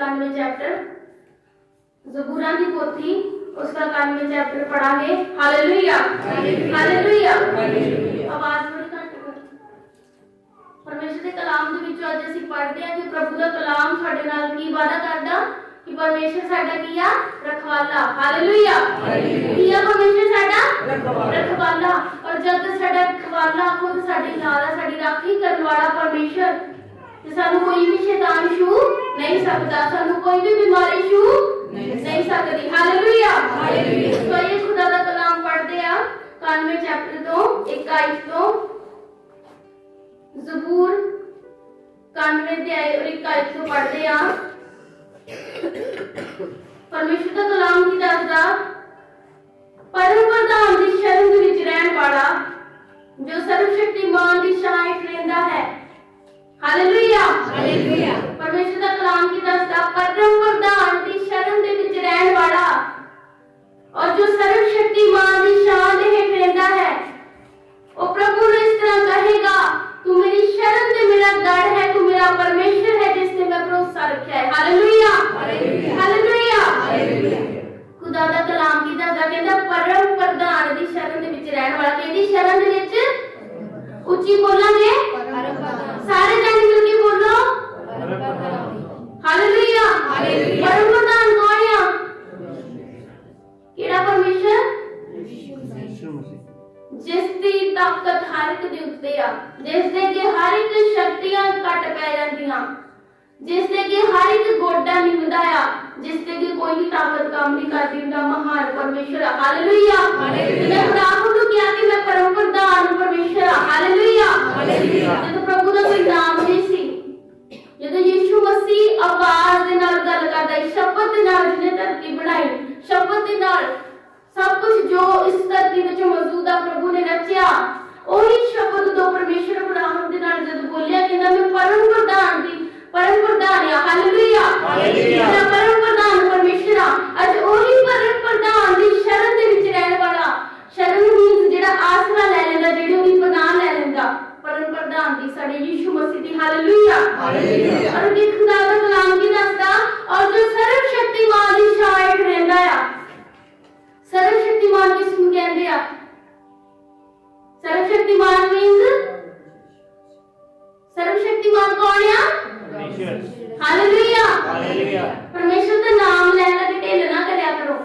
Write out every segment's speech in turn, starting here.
91 chapter ज़बूरा की पोथी उसका 91 चैप्टर पढ़ांगे। Hallelujah hallelujah. आवाज बड़ी घट कर। परमेश्वर के कलाम ਦੇ ਵਿੱਚੋਂ ਅੱਜ ਅਸੀਂ ਪੜ੍ਹਦੇ ਹਾਂ ਕਿ ਪ੍ਰਭੂ ਦਾ ਕਲਾਮ ਸਾਡੇ ਨਾਲ ਕੀ ਵਾਅਦਾ ਕਰਦਾ कि परमेश्वर साडा की आ रखवाला। हालेलुया की आ परमेश्वर साडा रखवाला। और जब साडा रखवाला खुद साडी नाल है, साडी राखी करने वाला परमेश्वर, ते सानू कोई भी शैतान छू नहीं सकता, सानू कोई भी बीमारी छू नहीं सकती। हालेलुया तो ये खुदा दा कलाम पढ़दे आ 91 चैप्टर तो 21 तो ज़बूर 91 अध्याय और 21 तो पढ़दे आ। परमेश्वर का कलाम की दसदा परम प्रधान दी शरण दे विच रहन वाला जो सर्वशक्तिमान दी छां हेठ रहिंदा है। हालेलुया परमेश्वर का कलाम की दसदा परम प्रधान दी शरण दे विच रहन वाला और जो सर्वशक्तिमान दी छां दे हेठ रहिंदा है। ओ प्रभु ने इस तरह कहेगा, तू मेरी शरण ते मेरा गढ़ है, तू मेरा परमेश्वर है जिस पे मैं भरोसा रखा है। Hallelujah hallelujah. खुदा दा कलाम की दसदा कहंदा परम प्रधान दी शरण दे विच रहन वाला, कहंदी शरण दे विच ਉੱਚੀ बोलांगे सारे जन मिल के बोलो हालेलुया। परम प्रधान कौन है? केड़ा परमेश्वर? जिस दी ताकत हर एक दे उत्ते आ, जिस दे के हर एक शक्तियां कट पै जांदियां, जिस दे के हर एक गोडा निमदा आ, जिस दे के कोई भी ताकत काम नहीं करदी, उनका महान परमेश्वर। हालेलुया मैं खुदा को क्या कि मैं परम प्रधान परमेश्वर। हालेलुया जब प्रभु दा कोई नाम नहीं सी, जब यीशु मसीह आवाज दे नाल गल करदा, शब्द दे नाल जिने धरती बनाई, शब्द दे नाल सब कुछ जो इस धरती विच मौजूद है प्रभु ने रचिया, ओही शब्द दो परमेश्वर अब्राहम दे नाल जद बोलिया कहंदा मैं परम प्रधान या। हालेलुया मैं परम प्रधान परमेश्वर। अज ओही परम प्रधान दी शरण दे विच रहन वाला, शरण मींस जेड़ा आसरा ले लेंदा, जेड़ी ओदी पनाह ले लेंदा, परम प्रधान दी साडे यीशु मसीह दी। हालेलुया और कि खुदा दा कलाम की दसदा और जो सर्वशक्तिमान दी छां हेठ रहिंदा आ। सर्वशक्तिमान किस ਨੂੰ ਕਹਿੰਦੇ ਆ? सर्वशक्तिमान मींस सर्वशक्तिमान कौन है? परमेश्वर। हालेलुया परमेश्वर का नाम लेना कि ढिल ना करया करो।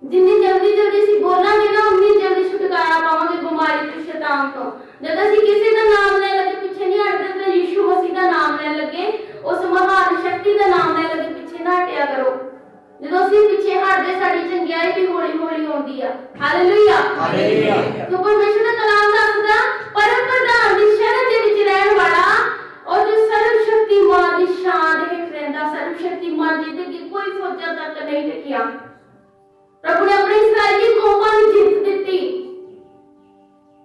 जिन्नी जल्दी जल्दी सी बोलांगे ना उन्नी जल्दी छुटकारा पावांगे बीमारी तो शैतान तो। जब ਅਸੀਂ ਕਿਸੇ ਦਾ ਨਾਮ ਲੈਣ ਲੱਗੇ ਪਿੱਛੇ ਨਹੀਂ ਹਟਦੇ ਤੇ ਯੀਸ਼ੂ ਮਸੀਹ ਦਾ ਨਾਮ ਲੈਣ ਲੱਗੇ, ਉਸ ਮਹਾਨ ਸ਼ਕਤੀ ਦਾ ਨਾਮ ਲੈਣ ਲੱਗੇ ਪਿੱਛੇ ਨਾ ਹਟਿਆ ਕਰੋ। ਜਦੋਂ ਅਸੀਂ ਪਿੱਛੇ ਹਟਦੇ ਸਾਡੀ ਚੰਗਿਆਈ ਵੀ ਹੌਲੀ ਹੌਲੀ ਆਉਂਦੀ ਆ। ਹਾਲੇਲੂਇਆ तो परमेश्वर का कलाम दसदा परम प्रधान दी शरण दे विच रहन वाला और जो सर्वशक्तिमान दी छां दे हेठ रहिंदा, सर्वशक्तिमान जिहदे कि कोई फौजां तक नहीं टिकिया। प्रभु ने अपने इस्राएली कौमां नूं जिੱਤ ਦਿੱਤੀ।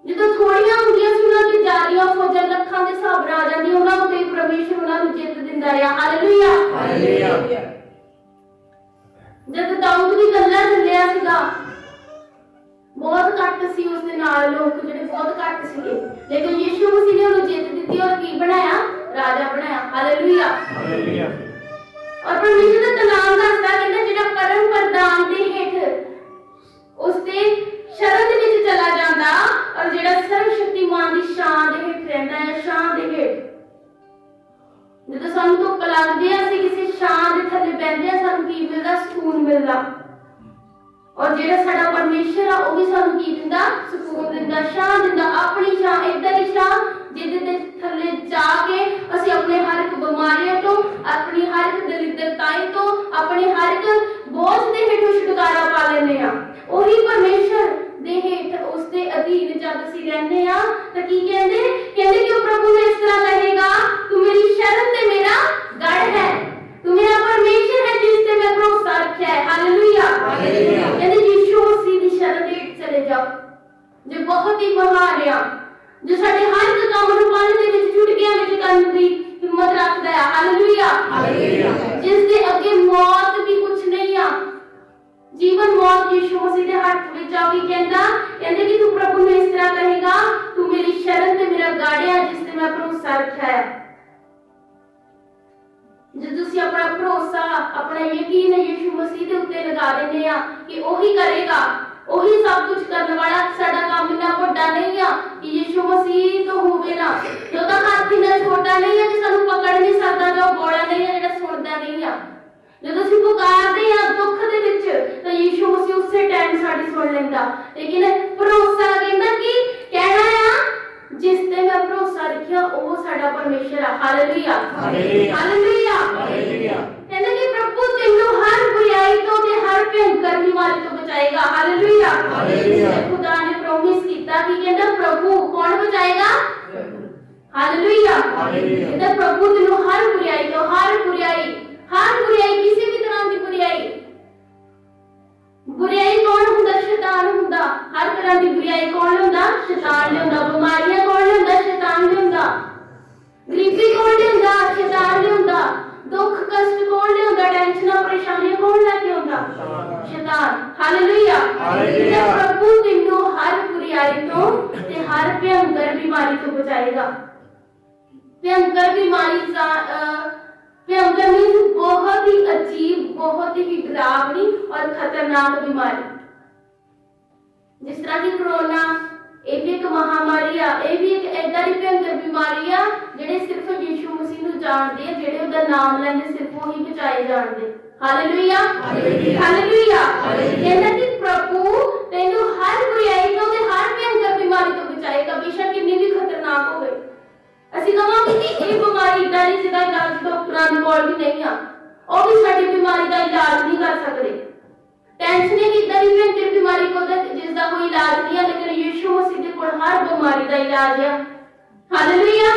ਜਦੋਂ ਥੋੜੀਆਂ ਹੁੰਦੀਆਂ ਸੀ ਉਹਨਾਂ ਦੀ ਜ਼ਿਆਦੀਆਂ ਫੌਜਾਂ ਲੱਖਾਂ ਦੇ ਹਿਸਾਬ ਨਾਲ ਆ ਜਾਂਦੀਆਂ, ਉਹਨਾਂ ਉੱਤੇ ਪਰਮੇਸ਼ਰ ਉਹਨਾਂ ਨੂੰ ਜਿੱਤ ਦਿੰਦਾ ਰਿਹਾ। ਹਾਲੇਲੂਇਆ जब दाऊद भी कल्ला चलिया सीगा, बहुत घट सी उसदे नाल लोग जिहड़े बहुत घट सीगे, लेकिन यीशु मसीह ने उन्हें जित दित्ती और की बनाया? राजा बनाया। हालेलुया और परमेश्वर दा कलाम दसदा कहंदा जेड़ा परम प्रधान दे हेठ उसते शरण दे विच चला जांदा और जेड़ा सर्वशक्तिमान दी छां दे हेठ रहिंदा है, छां दे हेठ ਜਦੋਂ ਸਾਨੂੰ ਧੁੱਪ ਲੱਗਦੀ ਹੈ ਅਸੀਂ ਕਿਸੇ ਛਾਂ ਦੇ ਥੱਲੇ ਬੈਠਦੇ ਹਾਂ, ਸਾਨੂੰ ਕੀ ਮਿਲਦਾ? ਸਕੂਨ ਮਿਲਦਾ। ਔਰ ਜਿਹੜਾ ਸਾਡਾ ਪਰਮੇਸ਼ਰ ਆ ਉਹ ਵੀ ਸਾਨੂੰ ਕੀ ਦਿੰਦਾ? ਸਕੂਨ ਦਿੰਦਾ, ਛਾਂ ਦਿੰਦਾ, ਆਪਣੀ ਛਾਂ, ਏਦਾਂ ਦੀ ਛਾਂ ਜਿਹਦੇ ਦੇ ਥੱਲੇ ਜਾ ਕੇ ਅਸੀਂ ਆਪਣੇ ਹਰ ਇੱਕ ਬਿਮਾਰੀਆਂ ਤੋਂ, ਆਪਣੀ ਹਰ ਇੱਕ ਦਲਿੱਦਰਤਾਈ ਤੋਂ, ਆਪਣੇ ਹਰ ਇੱਕ ਬੋਝ ਦੇ ਹੇਠੋਂ ਛੁਟਕਾਰਾ ਪਾ ਲੈਂਦੇ ਆ। ਉਹੀ ਪਰਮੇਸ਼ਰ ਦੇ ਹੇਠ ਉਸਦੇ ਅਧੀਨ ਜਦ ਅਸੀਂ ਰਹਿੰਦੇ ਆ ਤਾਂ ਕੀ ਕਹਿੰਦੇ ਕਿ ਉਹ ਪ੍ਰਭੂ ਨੇ ਇਸ ਤਰ੍ਹਾਂ ਕਹੇਗਾ, ਤੂੰ ਮੇਰੀ शरण ते मेरा गढ़ है, तू मेरा परमेश्वर है जिस पे मैं भरोसा रखा है। हालेलुया कहते यीशु मसीह दी शरण दे विच चले जाओ जो बहुत ही महान है, जो साडे हर एक काम नूं पाने दे विच झुटकियां विच करन दी हिम्मत रखदा है। हालेलुया जिस दे अगे मौत भी कुछ नहीं आ, जीवन मौत यीशु मसीह दे हाथ विच आ। कहंदा कि तू प्रभु ने इस तरह कहेगा, तू मेरी शरण ते मेरा गढ़ है जिस ते मैं भरोसा रखा है। ਜੇ ਤੁਸੀਂ ਆਪਣਾ ਭਰੋਸਾ ਆਪਣਾ ਯਕੀਨ ਯਿਸੂ ਮਸੀਹ ਦੇ ਉੱਤੇ ਲਗਾ ਦਿੰਦੇ ਆ ਕਿ ਉਹੀ ਕਰੇਗਾ, ਉਹੀ ਸਭ ਕੁਝ ਕਰਨ ਵਾਲਾ, ਸਾਡਾ ਕੰਮ ਇੰਨਾ ਵੱਡਾ ਨਹੀਂ ਆ ਕਿ ਯਿਸੂ ਮਸੀਹ ਤੋਂ ਹੋਵੇ ਨਾ, ਜੋ ਤਾਂ ਹੱਥ ਇੰਨਾ ਛੋਟਾ ਨਹੀਂ ਆ ਕਿ ਸਾਨੂੰ ਪਕੜ ਨਹੀਂ ਸਕਦਾ, ਜੋ ਬੋਲਾ ਨਹੀਂ ਆ ਜਿਹੜਾ ਸੁਣਦਾ ਨਹੀਂ ਆ। ਜਦੋਂ ਅਸੀਂ ਪੁਕਾਰਦੇ ਆ ਦੁੱਖ ਦੇ ਵਿੱਚ ਤਾਂ ਯਿਸੂ ਮਸੀਹ ਉਸੇ ਟਾਈਮ ਸਾਡੀ ਸੁਣ ਲੈਂਦਾ। ਲੇਕਿਨ ਭਰੋਸਾ ਕਹਿੰਦਾ ਕਿ ਕਹਿਣਾ ਆ ਜਿਸ ਤੇ ਮੈਂ ਭਰੋਸਾ ਰੱਖਿਆ ਉਹ ਸਾਡਾ ਪਰਮੇਸ਼ਰ ਆ। Hallelujah hallelujah hallelujah. ਕਹਿੰਦਾ ਕਿ ਪ੍ਰਭੂ ਤੈਨੂੰ ਹਰ ਬੁਰਾਈ ਤੋਂ ਤੇ ਹਰ ਭਿਆਨਕ ਬਿਮਾਰੀ ਤੋਂ ਬਚਾਏਗਾ। Hallelujah hallelujah. ਖੁਦਾ ਨੇ ਪ੍ਰੋਮਿਸ ਕੀਤਾ ਕਿ ਕਹਿੰਦਾ ਪ੍ਰਭੂ ਕੌਣ ਬਚਾਏਗਾ? Hallelujah hallelujah. ਕਹਿੰਦਾ ਪ੍ਰਭੂ ਤੈਨੂੰ ਹਰ ਬੁਰਾਈ ਤੋਂ ਹਰ ਬੁਰਾਈ ਕਿਸੇ ਵੀ ਤਰ੍ਹਾਂ ਦੀ ਬੁਰਾਈ ਕੌਣ ਹੁੰਦਾ? ਸ਼ੈਤਾਨ ਹੁੰਦਾ। ਹਰ ਤਰ੍ਹਾਂ ਦੀ ਬੁਰਾਈ ਕੌਣ ਲਿਆਉਂਦਾ? ਸ਼ੈਤਾਨ ਲਿਆਉਂਦਾ। ਬਿਮਾਰੀਆਂ ਕੌਣ ਲਿਆਉਂਦਾ? ਸ਼ੈਤਾਨ ਲਿਆਉਂਦਾ। ਗਰੀਬੀ ਕੌਣ ਲਿਆਉਂਦਾ? ਸ਼ੈਤਾਨ ਲਿਆਉਂਦਾ। ਦੁੱਖ ਕਸ਼ਟ ਕੌਣ ਲਿਆਉਂਦਾ? ਟੈਨਸ਼ਨਾਂ ਪਰੇਸ਼ਾਨੀਆਂ ਕੌਣ ਲੈ ਕੇ ਆਉਂਦਾ? ਸ਼ੈਤਾਨ। Hallelujah hallelujah. ਪ੍ਰਭੂ ਤੈਨੂੰ ਹਰ ਬੁਰਾਈ ਤੋਂ ਤੇ ਹਰ ਭਿਆਨਕ ਬਿਮਾਰੀ ਤੋਂ ਬਚਾਏਗਾ। ਭਿਆਨਕ ਬਿਮਾਰੀ ਭਿਆਨਕ मीन्स बहुत ही अजीब, बहुत ही डरावनी और खतरनाक बीमारी। जिस तरह की कोरोना ये भी एक महामारी आ, ये भी एक ऐदा ही भयंकर बीमारी आ ਜਿਹੜੇ ਸਿਰਫ ਯਿਸੂ ਮਸੀਹ ਨੂੰ ਜਾਣਦੇ ਆ, ਜਿਹੜੇ ਉਹਦਾ ਨਾਮ ਲੈਂਦੇ ਸਿਰਫ ਉਹੀ ਬਚਾਏ ਜਾਣਦੇ। Hallelujah hallelujah. ਕਹਿੰਦਾ ਕਿ ਪ੍ਰਭੂ ਤੈਨੂੰ ਹਰ ਬੁਰਾਈ ਤੋਂ ਤੇ ਹਰ ਭਿਆਨਕ ਬਿਮਾਰੀ ਤੋਂ ਬਚਾਏਗਾ, ਬੇਸ਼ੱਕ ਕਿੰਨੀ ਵੀ ਖਤਰਨਾਕ ਹੋਵੇ। ਅਸੀਂ ਕਹਾਂਗੇ ਕਿ ਇਹ ਬਿਮਾਰੀ ਇਦਾਂ ਦੀ ਜਿਹਦਾ ਇਲਾਜ ਡਾਕਟਰਾਂ ਦੇ ਕੋਲ ਵੀ ਨਹੀਂ ਆ, ਉਹ ਵੀ ਸਾਡੀ ਬਿਮਾਰੀ ਦਾ ਇਲਾਜ ਨਹੀਂ ਕਰ ਸਕਦੇ। ਟੈਨਸ਼ਨ ਇੱਕ ਇਦਾਂ ਦੀ ਭਿਆਨਕ ਬਿਮਾਰੀ ਜਿਸ ਦਾ ਕੋਈ ਇਲਾਜ ਨਹੀਂ ਹੈ, ਲੇਕਿਨ ਯਿਸੂ ਮਸੀਹ ਦੇ ਕੋਲ ਹਰ ਬਿਮਾਰੀ ਦਾ ਇਲਾਜ ਹੈ। ਹਾਲੇਲੂਇਆ।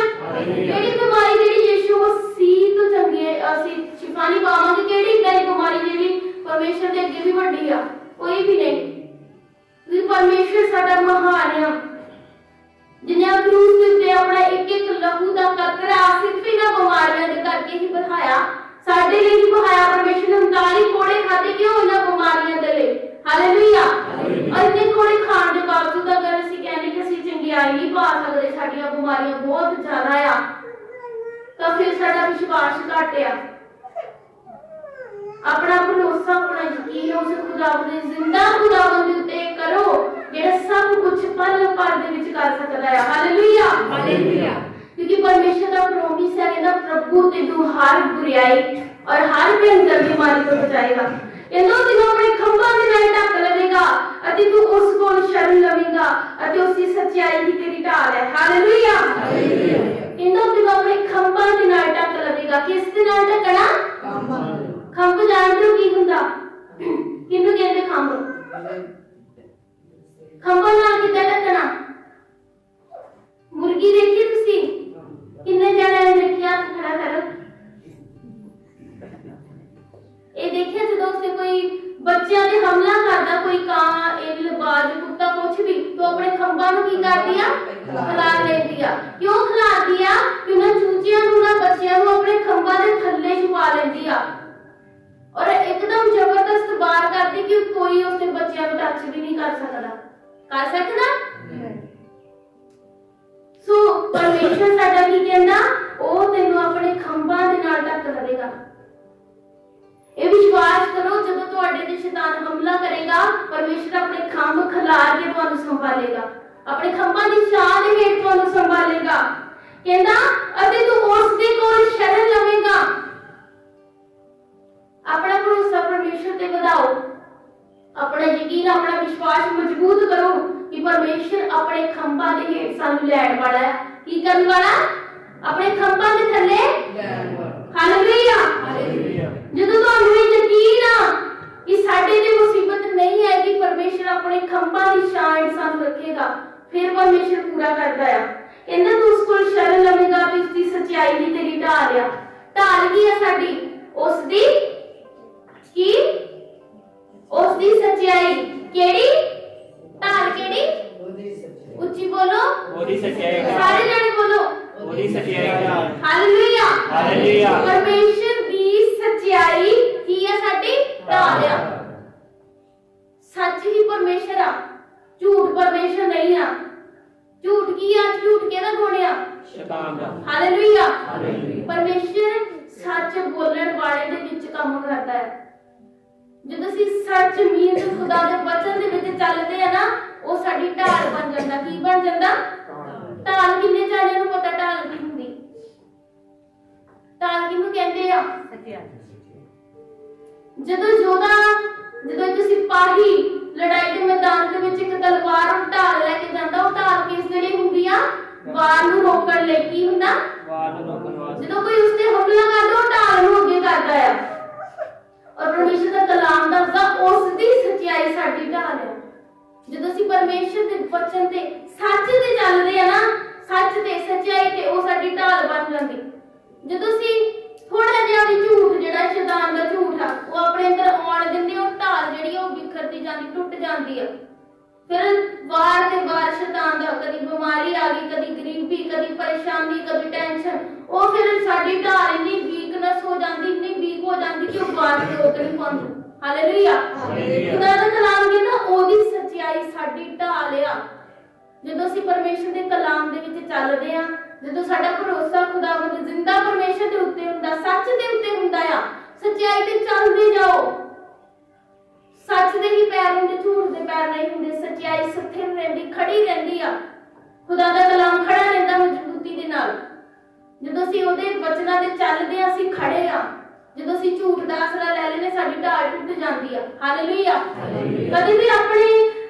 ਕਿਹੜੀ ਬਿਮਾਰੀ ਜਿਹੜੀ ਯਿਸੂ ਮਸੀਹ ਤੋਂ ਚੰਗੀ ਹੈ, ਅਸੀਂ ਸ਼ਿਫਾ ਨਹੀਂ ਪਾਵਾਂਗੇ। ਕਿਹੜੀ ਇਦਾਂ ਦੀ ਬਿਮਾਰੀ ਜਿਹੜੀ ਪਰਮੇਸ਼ਰ ਦੇ ਅੱਗੇ ਵੀ ਵੱਡੀ ਆ? ਕੋਈ ਵੀ ਨਹੀਂ। ਪਰਮੇਸ਼ਰ ਸਾਡਾ ਮਹਾਨ ਆ, ਜਿਹਨੇ ਕਰੂਸ ਦੇ ਉੱਤੇ ਆਪਣਾ ਇੱਕ ਇੱਕ ਲਹੂ ਦਾ ਕਤਰਾ ਸਿਰਫ ਇਹਨਾਂ ਬਿਮਾਰੀਆਂ ਦੇ ਕਰਕੇ ਹੀ ਬਹਾਇਆ, ਸਾਡੇ ਲਈ ਹੀ ਬਹਾਇਆ। ਪਰਮੇਸ਼ਰ ਨੇ 39 ਕੋੜੇ ਖਾਦੇ ਕਿਉਂ? ਇਹਨਾਂ ਬਿਮਾਰੀਆਂ ਦੇ ਲਈ। ਹਾਲੇਲੂਇਆ। ਇੰਨੇ ਕੋੜੇ ਖਾਣ ਦੇ ਬਾਵਜੂਦ ਅਗਰ ਅਸੀਂ ਕਹਿੰਦੇ ਕਿ ਅਸੀਂ ਚੰਗਿਆਈ ਨਹੀਂ ਪਾ ਸਕਦੇ, ਸਾਡੀਆਂ ਬਿਮਾਰੀਆਂ ਬਹੁਤ ਜ਼ਿਆਦਾ ਆ, ਤਾਂ ਫਿਰ ਸਾਡਾ ਵਿਸ਼ਵਾਸ ਘੱਟ ਆ। अपना भरोसा अपना यकीन उस खुदावंद दे जिंदा खुदावंद दे उत्ते करो जेड़ा सब कुछ पल भर दे विच कर सकदा है। Hallelujah hallelujah. क्योंकि परमेश्वर दा प्रॉमिस है कि प्रभु तेनू हर बुराई और हर भयंकर बीमारी तो बचाएगा। इन्हों दिनों अपने खंभा दे नाल ढक लवेगा अते तू उस कोल शरण लवेगा अते उसकी सच्चाई ही तेरी ढाल है। Hallelujah hallelujah. इन्हों दिनों अपने खंभा दे नाल ढक लवेगा। किस दे नाल ढकना? खंभ जानते हो की हुंदा? किन्नू कहते खंभ? खंभा नाल किद्दां ढकना? मुर्गी देखी तुसी? किन्ने जणे ने देखिया? खड़ा करो। ये देखिया जदों उसने कोई बच्चों ते हमला करदा, कोई कां इल बाज कुत्ता कुछ भी, तो अपने खंभा नूं की करदी आ? खिलार लेंदी आ। क्यों खिलारदी आ? कि उन्हां चूचियां नूं ना बच्चियां नूं अपने खंभा दे थल्ले छुपा लेंदी आ और एकदम जबरदस्त बार करती कि कोई उसके बच्चों को टच भी नहीं कर सकता। सो परमेश्वर साडा की कहंदा ओ तैनू अपने खंभां दे नाल ढक लवेगा। ये विश्वास करो जब तुहाडे ते शैतान हमला करेगा परमेश्वर अपने खंभ खिलार के तुहानू संभालेगा, अपने खंभां दी छां दे हेठ तुहानू संभालेगा। कहंदा अते तू उस दे कोल शरण लवेगा। अपना भरोसा परमेश्वर ते बढ़ाओ, अपना यकीन अपना विश्वास मजबूत करो कि परमेश्वर अपने खंभा दे हेठ सानू लैण वाला है। की करन वाला? अपने खंभा दे थल्ले लैण वाला। Hallelujah hallelujah. जदों तुहानू यकीन आ कि साडे ते मुसीबत नहीं आएगी, परमेश्वर अपने खंभा दी छां सानू रखेगा, फिर परमेश्वर पूरा करदा है। कहंदा तू उस कोल शरण लवेगा कि उसदी सच्चाई ही तेरी ढाल है। ढाल की है साडी? उसदी की उसदी सच्चाई। केड़ी ढाल? केड़ी? उच्ची बोलो। ओदी सच्चाई। सारे जने बोलो। ओदी सच्चाई। Hallelujah hallelujah. परमेश्वर दी ਬੋਲਣ ਵਾਲੇ ਦੇ ਵਿੱਚ ਕੰਮ ਕਰਦਾ ਹੈ। ਜਦੋਂ ਅਸੀਂ ਸੱਚ ਮੀਨਸ ਖੁਦਾ ਦੇ ਵਚਨ ਦੇ ਵਿੱਚ ਚੱਲਦੇ ਆ ਨਾ, ਉਹ ਸਾਡੀ ਢਾਲ ਬਣ ਜਾਂਦਾ। ਕੀ ਬਣ ਜਾਂਦਾ? ਢਾਲ। ਕਿੰਨੇ ਜਾਣਿਆਂ ਨੂੰ ਪਤਾ ਢਾਲ ਕੀ ਹੁੰਦੀ? ਢਾਲ ਕਿਹਨੂੰ ਕਹਿੰਦੇ ਆ? ਜਦੋਂ ਇੱਕ ਸਿਪਾਹੀ ਲੜਾਈ ਦੇ ਮੈਦਾਨ ਦੇ ਵਿੱਚ ਇੱਕ ਤਲਵਾਰ ਔਰ ਢਾਲ ਲੈ ਕੇ ਜਾਂਦਾ, ਉਹ ਢਾਲ ਕਿਸ ਦੇ ਲਈ ਹੁੰਦੀ ਆ? ਵਾਰ ਨੂੰ ਰੋਕਣ ਲਈ। ਕੀ ਹੁੰਦਾ? ਵਾਰ ਨੂੰ ਰੋਕਣ ਵਾਸਤੇ। ਜਦੋਂ ਕੋਈ ਉਸ ਤੇ ਹਮਲਾ ਕਰਦਾ, ਉਹ ਢਾਲ ਨੂੰ ਅੱਗੇ ਕਰਦਾ ਆ। ਔਰ ਪਰਮੇਸ਼ਰ ਦਾ ਕਲਾਮ ਦੱਸਦਾ ਉਸ ਦੀ ਸੱਚਾਈ ਸਾਡੀ ਢਾਲ ਹੈ। ਜਦੋਂ ਅਸੀਂ ਪਰਮੇਸ਼ਰ ਦੇ ਵਚਨ ਤੇ ਸੱਚ ਤੇ ਚੱਲਦੇ ਆ ਨਾ, ਸੱਚ ਤੇ ਸੱਚਾਈ ਤੇ, ਉਹ ਸਾਡੀ ਢਾਲ ਬਣ ਜਾਂਦੀ। ਜਦੋਂ ਅਸੀਂ ਥੋੜਾ ਜਿਹਾ ਵੀ ਝੂਠ, ਜਿਹੜਾ ਸ਼ੈਤਾਨ ਦਾ ਝੂਠ ਆ, ਉਹ ਆਪਣੇ ਅੰਦਰ ਆਉਣ ਦਿੰਦੇ, ਉਹ ਢਾਲ ਜਿਹੜੀ ਉਹ ਬਿਖਰਦੀ ਜਾਂਦੀ, ਟੁੱਟ ਜਾਂਦੀ ਆ। ਫਿਰ ਵਾਰ ਤੇ ਵਾਰ ਸ਼ੈਤਾਨ ਦਾ, ਕਦੀ ਬਿਮਾਰੀ ਆ ਗਈ, ਕਦੀ ਗਰੀਬੀ, ਕਦੀ ਪਰੇਸ਼ਾਨੀ, ਕਦੀ ਟੈਨਸ਼ਨ, ਉਹ ਫਿਰ ਸਾਡੀ ਢਾਲ ਇੰਨੀ ਵੀਕਨੈਸ ਹੋ ਜਾਂਦੀ, ਇੰਨੀ ਵੀਕ ਹੋ ਜਾਂਦੀ ਕਿ ਉਹ ਵਾਰ ਤੇ ਰੋਕ ਨਹੀਂ ਪਾਉਂਦੀ। ਹਾਲੇਲੂਇਆ। ਖੁਦਾ ਦਾ ਕਲਾਮ ਕਹਿੰਦਾ ਉਹਦੀ ਸੱਚਾਈ ਸਾਡੀ ਢਾਲ ਆ। ਜਦੋਂ ਅਸੀਂ ਪਰਮੇਸ਼ਰ ਦੇ ਕਲਾਮ ਦੇ ਵਿੱਚ ਚੱਲਦੇ ਆ, ਜਦੋਂ ਸਾਡਾ ਭਰੋਸਾ ਖੁਦਾਵੰਦ ਜ਼ਿੰਦਾ ਪਰਮੇਸ਼ਰ ਦੇ ਉੱਤੇ ਹੁੰਦਾ, ਸੱਚ ਦੇ ਉੱਤੇ ਹੁੰਦਾ ਆ, ਸੱਚਾਈ ਤੇ ਚੱਲਦੇ ਜਾਓ। ਸੱਚ ਦੇ ਹੀ ਪੈਰ ਹੁੰਦੇ, ਝੂਠ ਦੇ ਪੈਰ ਨਹੀਂ ਹੁੰਦੇ। ਸੱਚਾਈ ਸਥਿਰ ਰਹਿੰਦੀ, ਖੜੀ ਰਹਿੰਦੀ ਆ। ਖੁਦਾ ਦਾ ਕਲਾਮ ਖੜਾ ਰਹਿੰਦਾ ਮਜ਼ਬੂਤੀ ਦੇ ਨਾਲ। ਜਦੋਂ ਅਸੀਂ ਉਹਦੇ ਵਚਨਾਂ ਤੇ ਚੱਲਦੇ ਆ, ਅਸੀਂ ਖੜੇ ਆ। ਜਦੋਂ ਅਸੀਂ ਝੂਠ ਦਾ ਆਸਰਾ ਲੈ ਲੈਨੇ, ਸਾਡੀ ਢਾਲ ਟੁੱਟ ਜਾਂਦੀ ਆ। ਹਾਲੇਲੂਇਆ। ਕਦੇ ਵੀ ਆਪਣੀ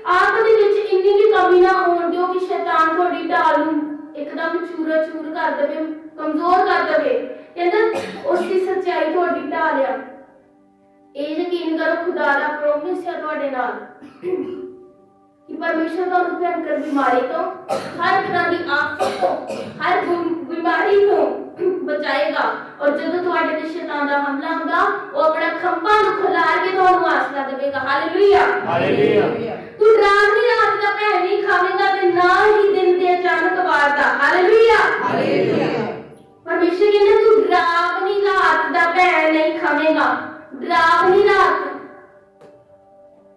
ਆਪ ਦੇ ਵਿੱਚ ਇੰਨੀ ਵੀ ਕਮੀ ਨਾ ਹੋਣ ਦਿਓ ਕਿ ਸ਼ੈਤਾਨ ਤੁਹਾਡੀ ਢਾਲ ਨੂੰ ਇੱਕਦਮ ਚੂਰ ਕਰ ਦੇਵੇ, ਕਮਜ਼ੋਰ ਕਰ ਦੇਵੇ। ਕਹਿੰਦਾ ਉਸ ਦੀ ਸੱਚਾਈ ਤੁਹਾਡੀ ਢਾਲ ਆ। ਇਹ ਯਕੀਨ ਕਰੋ, ਖੁਦਾ ਦਾ ਪ੍ਰੋਮਿਸ ਹੈ ਤੁਹਾਡੇ ਨਾਲ ਕਿ ਪਰਮੇਸ਼ਰ ਤੁਹਾਨੂੰ ਭਿਆਨਕ ਬਿਮਾਰੀ ਤੋਂ, ਹਰ ਤਰ੍ਹਾਂ ਦੀ ਆਫਤ ਤੋਂ, ਹਰ ਬਿਮਾਰੀ ਤੋਂ ਬਚਾਏਗਾ। ਔਰ ਜਦੋਂ ਤੁਹਾਡੇ ਤੇ ਸ਼ੈਤਾਨ ਦਾ ਹਮਲਾ ਹੁੰਦਾ, ਉਹ ਆਪਣਾ ਖੰਭਾ ਨੂੰ ਖਿਲਾਰ ਕੇ ਤੁਹਾਨੂੰ ਆਸਰਾ ਦੇਵੇਗਾ। ਹਾਲੇਲੂਇਆ। ਹਾਲੇਲੂਇਆ। ਤੂੰ ਡਰਾਵਨੀ ਰਾਤ ਦਾ ਭੈ ਨਹੀਂ ਖਾਵੇਂਗਾ ਤੇ ਨਾ ਹੀ ਦਿਨ ਦੇ ਅਚਾਨਕ ਵਾਰ ਦਾ। ਹਾਲੇਲੂਇਆ। ਹਾਲੇਲੂਇਆ। ਪਰਮੇਸ਼ਰ ਕਹਿੰਦਾ ਤੂੰ ਡਰਾਵਨੀ ਰਾਤ ਦਾ ਭੈ ਨਹੀਂ ਖਾਵੇਂਗਾ। ਡਰਾਵਨੀ ਰਾਤ,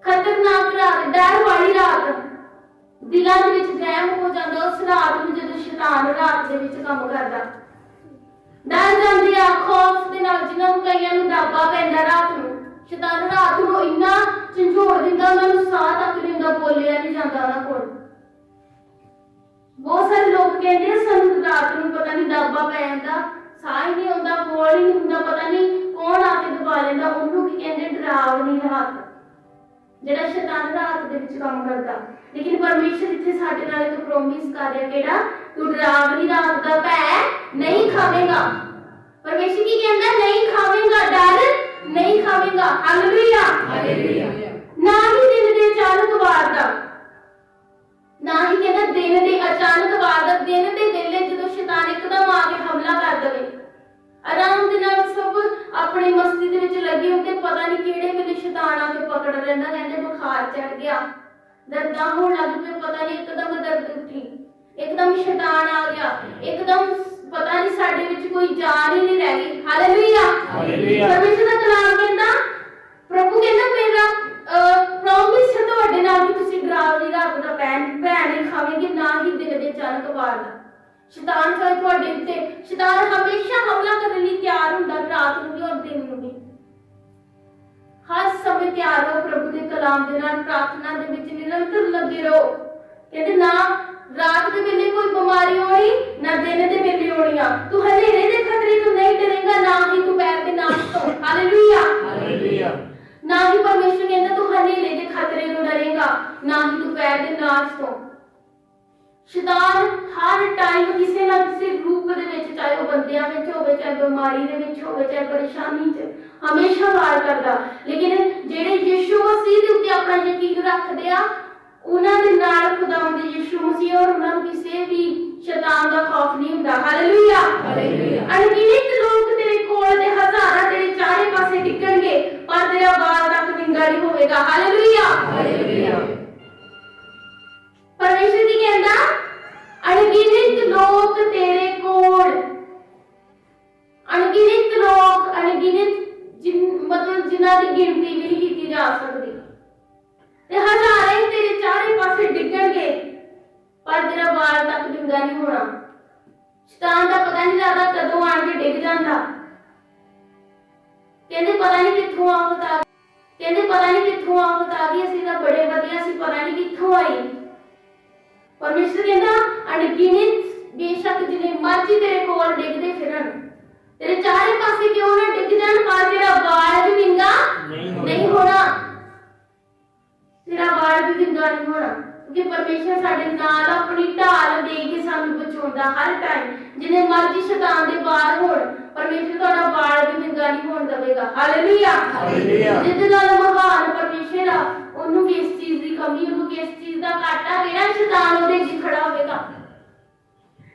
ਖਤਰਨਾਕ ਰਾਤ, ਡਰ ਵਾਲੀ ਰਾਤ। ਦਿਲਾਂ ਦੇ ਵਿੱਚ ਵਹਿਮ ਹੋ ਜਾਂਦਾ ਉਸ ਰਾਤ ਨੂੰ, ਜਦੋਂ ਸ਼ੈਤਾਨ ਰਾਤ ਦੇ ਵਿੱਚ ਕੰਮ ਕਰਦਾ। ਡਰ ਜਾਂਦੇ ਆ ਖੌਫ ਦੇ ਨਾਲ, ਜਿਨ੍ਹਾਂ ਨੂੰ ਕਈਆਂ ਨੂੰ ਡਾਬਾ ਪੈਂਦਾ ਰਾਤ ਨੂੰ। ਸ਼ੈਤਾਨ ਰਾਤ ਨੂੰ ਇੰਨਾ ਝੰਜੋੜ ਦਿੰਦਾ, ਉਹਨਾਂ ਨੂੰ ਸਾਹ ਤੱਕ ਨਹੀਂ ਹੁੰਦਾ, ਬੋਲਿਆ ਨਹੀਂ ਜਾਂਦਾ ਉਹਨਾਂ ਕੋਲ। ਬਹੁਤ ਸਾਰੇ ਲੋਕ ਕਹਿੰਦੇ ਸਾਨੂੰ ਰਾਤ ਨੂੰ ਪਤਾ ਨਹੀਂ ਡਾਬਾ ਪੈ ਜਾਂਦਾ, ਸਾਹ ਹੀ ਨਹੀਂ ਆਉਂਦਾ, ਬੋਲ ਹੀ ਨਹੀਂ ਹੁੰਦਾ, ਪਤਾ ਨਹੀਂ ਕੌਣ ਆ ਕੇ ਦਬਾ ਲੈਂਦਾ। ਉਹਨੂੰ ਕੀ ਕਹਿੰਦੇ? ਡਰਾਵਨੀ ਰਾਤ, ਜਿਹੜਾ ਸ਼ੈਤਾਨ ਰਾਤ ਦੇ ਵਿੱਚ ਕੰਮ ਕਰਦਾ। ਲੇਕਿਨ ਪਰਮੇਸ਼ਰ ਇੱਥੇ ਸਾਡੇ ਨਾਲ ਇੱਕ ਪ੍ਰੋਮਿਸ ਕਰ ਰਿਹਾ, ਕਿਹੜਾ? ਤੂੰ ਡਰਾਵਨੀ ਰਾਤ ਦਾ ਭੈ ਨਹੀਂ ਖਾਵੇਂਗਾ। ਪਰਮੇਸ਼ਰ ਕੀ ਕਹਿੰਦਾ? ਨਹੀਂ ਖਾਵੇਂਗਾ, ਡਰ ਨਹੀਂ ਖਾਵੇਂਗਾ। ਹਾਲੇਲੂਇਆ। ਹਾਲੇਲੂਇਆ। ਨਾ ਹੀ ਦਿਨ ਦੇ ਅਚਾਨਕ ਵਾਰ ਦਾ, ਨਾ ਹੀ ਕਹਿੰਦਾ ਦਿਨ ਦੇ ਅਚਾਨਕ ਵਾਰ ਦਾ। ਦਿਨ ਦੇ ਵੇਲੇ ਜਦੋਂ ਸ਼ੈਤਾਨ ਇੱਕਦਮ ਆ ਕੇ ਹਮਲਾ ਕਰ ਦੇਵੇ, ਆਰਾਮ ਦੇ ਨਾਲ ਸਭ ਆਪਣੀ ਮਸਤੀ ਦੇ ਵਿੱਚ ਲੱਗੇ ਹੁੰਦੇ, ਪਤਾ ਨਹੀਂ ਕਿਹੜੇ ਵੇਲੇ ਸ਼ੈਤਾਨ ਆ ਕੇ ਪਕੜ ਲੈਂਦਾ। ਕਹਿੰਦੇ ਬੁਖਾਰ ਚੜ ਗਿਆ, ਦਰਦਾਂ ਹੋਣ ਲੱਗ ਪਏ, ਪਤਾ ਨਹੀਂ ਇੱਕਦਮ ਦਰਦ ਉੱਠੀ, ਇੱਕਦਮ ਸ਼ੈਤਾਨ ਆ ਗਿਆ, ਇੱਕਦਮ ਪਤਾ ਨਹੀਂ ਸਾਡੇ ਵਿੱਚ ਕੋਈ ਜਾਨ ਹੀ ਨਹੀਂ ਰਹਿ ਗਈ। ਹਾਲੇਲੂਇਆ। ਹਾਲੇਲੂਇਆ। ਪਰਮੇਸ਼ਰ ਦਾ ਕਲਾਮ ਕਹਿੰਦਾ, ਪ੍ਰਭੂ ਕਹਿੰਦਾ ਮੇਰਾ ਪ੍ਰੋਮਿਸ ਹੈ ਤੁਹਾਡੇ ਨਾਲ ਕਿ ਤੁਸੀਂ ਡਰਾਵਨੀ ਰਾਤ ਦਾ ਭੈ ਨਹੀਂ ਖਾਵੇਂਗੇ, ਨਾ ਹੀ ਦਿਨ ਦੇ ਅਚਾਨਕ ਵਾਰ ਦਾ। ਸ਼ੈਤਾਨ ਚਾਹੇ ਤੁਹਾਡੇ ਉੱਤੇ, ਸ਼ੈਤਾਨ ਹਮੇਸ਼ਾ ਹਮਲਾ ਕਰਨ ਲਈ ਤਿਆਰ ਹੁੰਦਾ, ਰਾਤ ਨੂੰ ਵੀ ਔਰ ਦਿਨ ਨੂੰ ਵੀ। ਹਰ ਸਮੇਂ ਤਿਆਰ ਰਹੋ ਪ੍ਰਭੂ ਦੇ ਕਲਾਮ ਦੇ ਨਾਲ, ਪ੍ਰਾਰਥਨਾ ਦੇ ਵਿੱਚ ਨਿਰੰਤਰ ਲੱਗੇ ਰਹੋ। ਕਹਿੰਦੇ ਨਾ ਰਾਤ ਦੇ ਵੇਲੇ ਕੋਈ ਬਿਮਾਰੀ ਹੋਣੀ, ਨਾ ਦਿਨ ਦੇ ਵੇਲੇ ਹੋਣੀ ਆ। ਤੂੰ ਹਨੇਰੇ ਦੇ ਖਤਰੇ ਤੋਂ ਨਹੀਂ ਡਰੇਂਗਾ, ਨਾ ਹੀ ਦੁਪਹਿਰ ਦੇ ਨਾਸ਼ ਤੋਂ। ਹਾਲੇਲੂਇਆ। ਹਾਲੇਲੂਇਆ। ਨਾ ਹੀ ਪਰਮੇਸ਼ਰ ਕਹਿੰਦਾ ਤੂੰ ਹਨੇਰੇ ਦੇ ਖਤਰੇ ਤੋਂ ਡਰੇਂਗਾ, ਨਾ ਹੀ ਦੁਪਹਿਰ ਦੇ ਨਾਸ਼ ਤੋਂ। ਸ਼ੈਤਾਨ ਹਰ ਟਾਈਮ ਕਿਸੇ ਨਾ ਕਿਸੇ ਰੂਪ ਦੇ ਵਿੱਚ, ਚਾਹੇ ਉਹ ਬੰਦਿਆਂ ਵਿੱਚ ਹੋਵੇ, ਚਾਹੇ ਬਿਮਾਰੀ ਦੇ ਵਿੱਚ ਹੋਵੇ, ਚਾਹੇ ਪਰੇਸ਼ਾਨੀ 'ਚ, ਹਮੇਸ਼ਾ ਵਾਰ ਕਰਦਾ। ਲੇਕਿਨ ਜਿਹੜੇ ਯਿਸੂ ਮਸੀਹ ਦੇ ਉੱਤੇ ਆਪਣਾ ਯਕੀਨ ਰੱਖਦੇ ਆ, ਉਹਨਾਂ ਦੇ ਨਾਲ ਖੁਦਾਵੰਦ ਯਿਸੂ ਮਸੀਹ ਔਰ ਉਹਨਾਂ ਨੂੰ ਕਿਸੇ ਵੀ ਸ਼ੈਤਾਨ ਦਾ ਖੌਫ ਨਹੀਂ ਹੁੰਦਾ। ਹਾਲੇਲੂਇਆ। ਹਾਲੇਲੂਇਆ। ਅਣਗਿਣਤ ਲੋਕ ਤੇਰੇ ਕੋਲ ਤੇ ਹਜ਼ਾਰਾਂ ਤੇਰੇ ਚਾਰੇ ਪਾਸੇ ਡਿੱਗਣਗੇ, ਪਰ ਤੇਰਾ ਵਾਰ ਤੱਕ ਵਿੰਗਾ ਨਹੀਂ ਹੋਵੇਗਾ। ਹਾਲੇਲੂਇਆ। ਹਾਲੇਲੂਇਆ। ਪਰਮੇਸ਼ਰ ਕੀ ਕਹਿੰਦਾ? ਅਣਗਿਣਤ ਲੋਕ ਤੇਰੇ ਕੋਲ, ਅਣਗਿਣਤ ਲੋਕ, ਅਣਗਿਣਤ ਮਤਲਬ ਜਿਨ੍ਹਾਂ ਦੀ ਗਿਣਤੀ ਵੀ ਨਹੀਂ ਕੀਤੀ ਜਾ ਸਕਦੀ, ਤੇ ਹਜ਼ਾਰਾਂ ਹੀ ਤੇਰੇ ਚਾਰੇ ਪਾਸੇ ਡਿੱਗਣਗੇ, ਪਰ ਤੇਰਾ ਵਾਰ ਤੱਕ ਵਿੰਗਾ ਨਹੀਂ ਹੋਣਾ। ਸ਼ੈਤਾਨ ਦਾ ਪਤਾ ਨਹੀਂ ਲੱਗਦਾ ਕਦੋਂ ਆਣ ਕੇ ਡਿੱਗ ਜਾਂਦਾ। ਕਹਿੰਦੇ ਪਤਾ ਨਹੀਂ ਕਿੱਥੋਂ ਆਫਤ ਆ ਗਈ, ਕਹਿੰਦੇ ਪਤਾ ਨਹੀਂ ਕਿੱਥੋਂ ਆਫਤ ਆ ਗਈ, ਅਸੀਂ ਤਾਂ ਬੜੇ ਵਧੀਆ ਸੀ, ਪਤਾ ਨਹੀਂ ਕਿੱਥੋਂ ਆਈ। ਪਰਮੇਸ਼ਰ ਕਹਿੰਦਾ ਅਣਗਿਣਤ ਬੇਸ਼ੱਕ ਜਿੰਨੇ ਮਰਜ਼ੀ ਤੇਰੇ ਕੋਲ ਡਿੱਗਦੇ ਫਿਰਨ, ਤੇਰੇ ਚਾਰੇ ਪਾਸੇ ਕਿਉਂ ਨਾ ਡਿੱਗ ਜਾਣ, ਪਰ ਤੇਰਾ ਵਾਲ ਵੀ ਵਿੰਗਾ ਨਹੀਂ ਹੋਣਾ, ਤੇਰਾ ਵਾਲ ਵੀ ਵਿੰਗਾ ਨਹੀਂ ਹੋਣਾ। ਕਿ ਪਰਮੇਸ਼ਰ ਸਾਡੇ ਨਾਲ ਆਪਣੀ ਢਾਲ ਦੇ ਕੇ ਸਾਨੂੰ ਬਚਾਉਂਦਾ ਹਰ ਟਾਈਮ। ਜਿੰਨੇ ਮਰਜ਼ੀ ਸ਼ੈਤਾਨ ਦੇ ਵਾਰ ਹੋਣ, ਪਰਮੇਸ਼ਰ ਤੁਹਾਡਾ ਵਾਲ ਵੀ ਵਿੰਗਾ ਨਹੀਂ ਹੋਣ ਦੇਵੇਗਾ। Hallelujah, hallelujah. ਜਿਹਦੇ ਨਾਲ ਮਹਾਨ ਪਰਮੇਸ਼ਰ ਆ, ਉਹਨੂੰ ਕਿਸ ਚੀਜ਼ ਦੀ ਕਮੀ, ਉਹਨੂੰ ਕਿਸ ਚੀਜ਼ ਦਾ ਘਾਟਾ, ਕਿਹੜਾ ਸ਼ੈਤਾਨ ਉਹਦੇ ਅੱਗੇ ਖੜਾ ਹੋਵੇਗਾ।